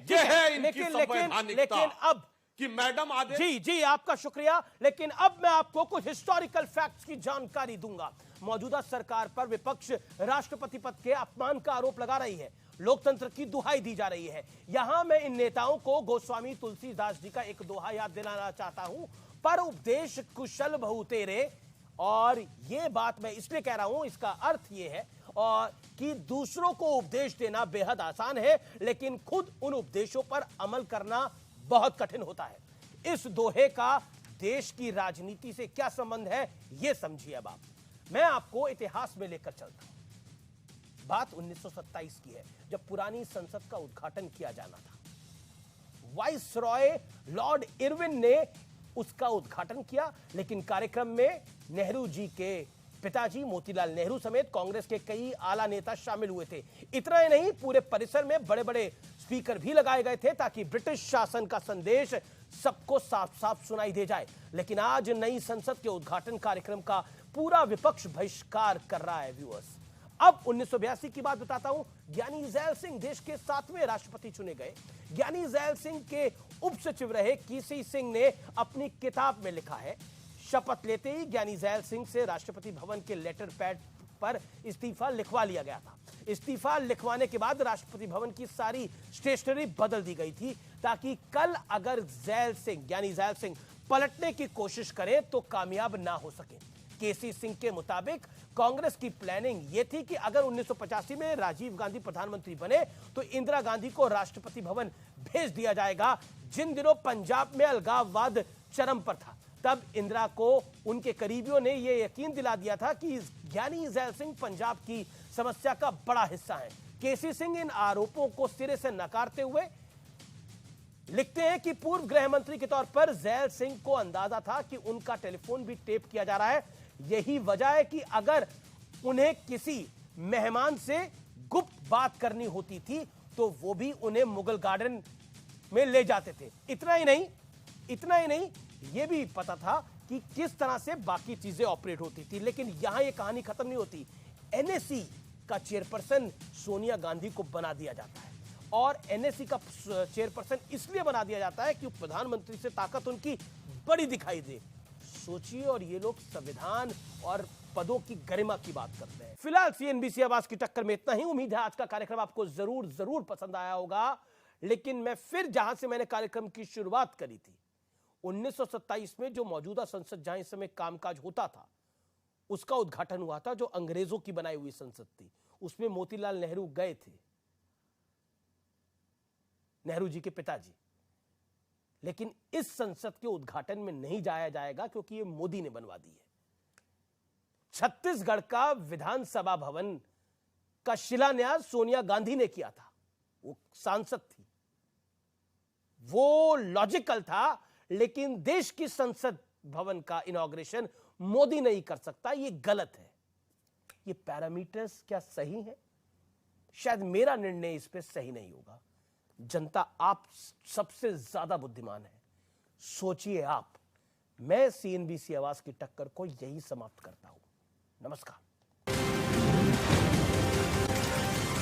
लेकिन अब कि मैडम आदेश। जी आपका शुक्रिया। लेकिन अब मैं आपको कुछ हिस्टोरिकल फैक्ट्स की जानकारी दूंगा। मौजूदा सरकार पर विपक्ष राष्ट्रपति पद के अपमान का आरोप लगा रही है, लोकतंत्र की दुहाई दी जा रही है। यहां मैं इन नेताओं को गोस्वामी तुलसीदास जी का एक दोहा याद दिलाना चाहता हूं, पर उपदेश कुशल बहु तेरे। और यह बात मैं इसलिए कह रहा हूं, इसका अर्थ यह है और कि दूसरों को उपदेश देना बेहद आसान है, लेकिन खुद उन उपदेशों पर अमल करना बहुत कठिन होता है। इस दोहे का देश की राजनीति से क्या संबंध है, यह समझिए। अब मैं आपको इतिहास में लेकर चलता हूं। बात 1927 की है, जब पुरानी संसद का उद्घाटन किया जाना था। वाइस रॉय लॉर्ड इरविन ने उसका उद्घाटन किया, लेकिन कार्यक्रम में नेहरू जी के पिताजी मोतीलाल नेहरू समेत कांग्रेस के कई आला नेता शामिल हुए थे। इतना ही नहीं, पूरे परिसर में बड़े बड़े स्पीकर भी लगाए गए थे ताकि ब्रिटिश शासन का संदेश सबको साफ साफ सुनाई दे जाए। लेकिन आज नई संसद के उद्घाटन कार्यक्रम का पूरा विपक्ष बहिष्कार कर रहा है। व्यूअर्स, अब 1982 की बात बताता हूं। ज्ञानी जैल सिंह देश के 7वें राष्ट्रपति चुने गए। ज्ञानी जैल सिंह के उप सचिव रहे केसी सिंह ने अपनी किताब में लिखा है, शपथ लेते ही ज्ञानी जैल सिंह से राष्ट्रपति भवन के लेटर पैड पर इस्तीफा लिखवा लिया गया था। इस्तीफा लिखवाने के बाद राष्ट्रपति भवन की सारी स्टेशनरी बदल दी गई थी ताकि कल अगर ज्ञानी जैल सिंह पलटने की कोशिश करें तो कामयाब ना हो सके। केसी सिंह के मुताबिक कांग्रेस की प्लानिंग यह थी कि अगर 1985 में राजीव गांधी प्रधानमंत्री बने तो इंदिरा गांधी को राष्ट्रपति भवन भेज दिया जाएगा। जिन दिनों पंजाब में अलगाववाद चरम पर था, तब इंदिरा को उनके करीबियों ने यह यकीन दिला दिया था कि ज्ञानी जैल सिंह पंजाब की समस्या का बड़ा हिस्सा है। केसी सिंह इन आरोपों को सिरे से नकारते हुए लिखते हैं कि पूर्व गृह मंत्री के तौर पर जैल सिंह को अंदाजा था कि उनका टेलीफोन भी टेप किया जा रहा है। यही वजह है कि अगर उन्हें किसी मेहमान से गुप्त बात करनी होती थी तो वो भी उन्हें मुगल गार्डन में ले जाते थे। इतना ही नहीं, यह भी पता था कि किस तरह से बाकी चीजें ऑपरेट होती थी। लेकिन यहां यह कहानी खत्म नहीं होती। एनएसी का चेयरपर्सन सोनिया गांधी को बना दिया जाता है, और एनएसी का चेयरपर्सन इसलिए बना दिया जाता है कि प्रधानमंत्री से ताकत उनकी बड़ी दिखाई दे। सोचिए, और ये लोग संविधान और पदों की गरिमा की बात करते हैं। फिलहाल सीएनबीसी आवाज की टक्कर में इतना ही। उम्मीद है आज का कार्यक्रम आपको जरूर पसंद आया होगा। लेकिन मैं फिर जहां से मैंने कार्यक्रम की शुरुआत करी थी, 1927 में जो मौजूदा संसद जहां इस समय कामकाज होता था, उसका उद्घाटन हुआ था, जो अंग्रेजों की बनाई हुई संसद थी। उसमें मोतीलाल नेहरू गए थे, नेहरू जी के पिताजी। लेकिन इस संसद के उद्घाटन में नहीं जाया जाएगा क्योंकि ये मोदी ने बनवा दी है। छत्तीसगढ़ का विधानसभा भवन का शिलान्यास सोनिया गांधी ने किया था, वो सांसद थी, वो लॉजिकल था। लेकिन देश की संसद भवन का इनॉग्रेशन मोदी नहीं कर सकता, ये गलत है। ये पैरामीटर्स क्या सही है? शायद मेरा निर्णय इस पे सही नहीं होगा। जनता आप सबसे ज्यादा बुद्धिमान है, सोचिए आप। मैं सीएनबीसी आवाज की टक्कर को यही समाप्त करता हूं। नमस्कार।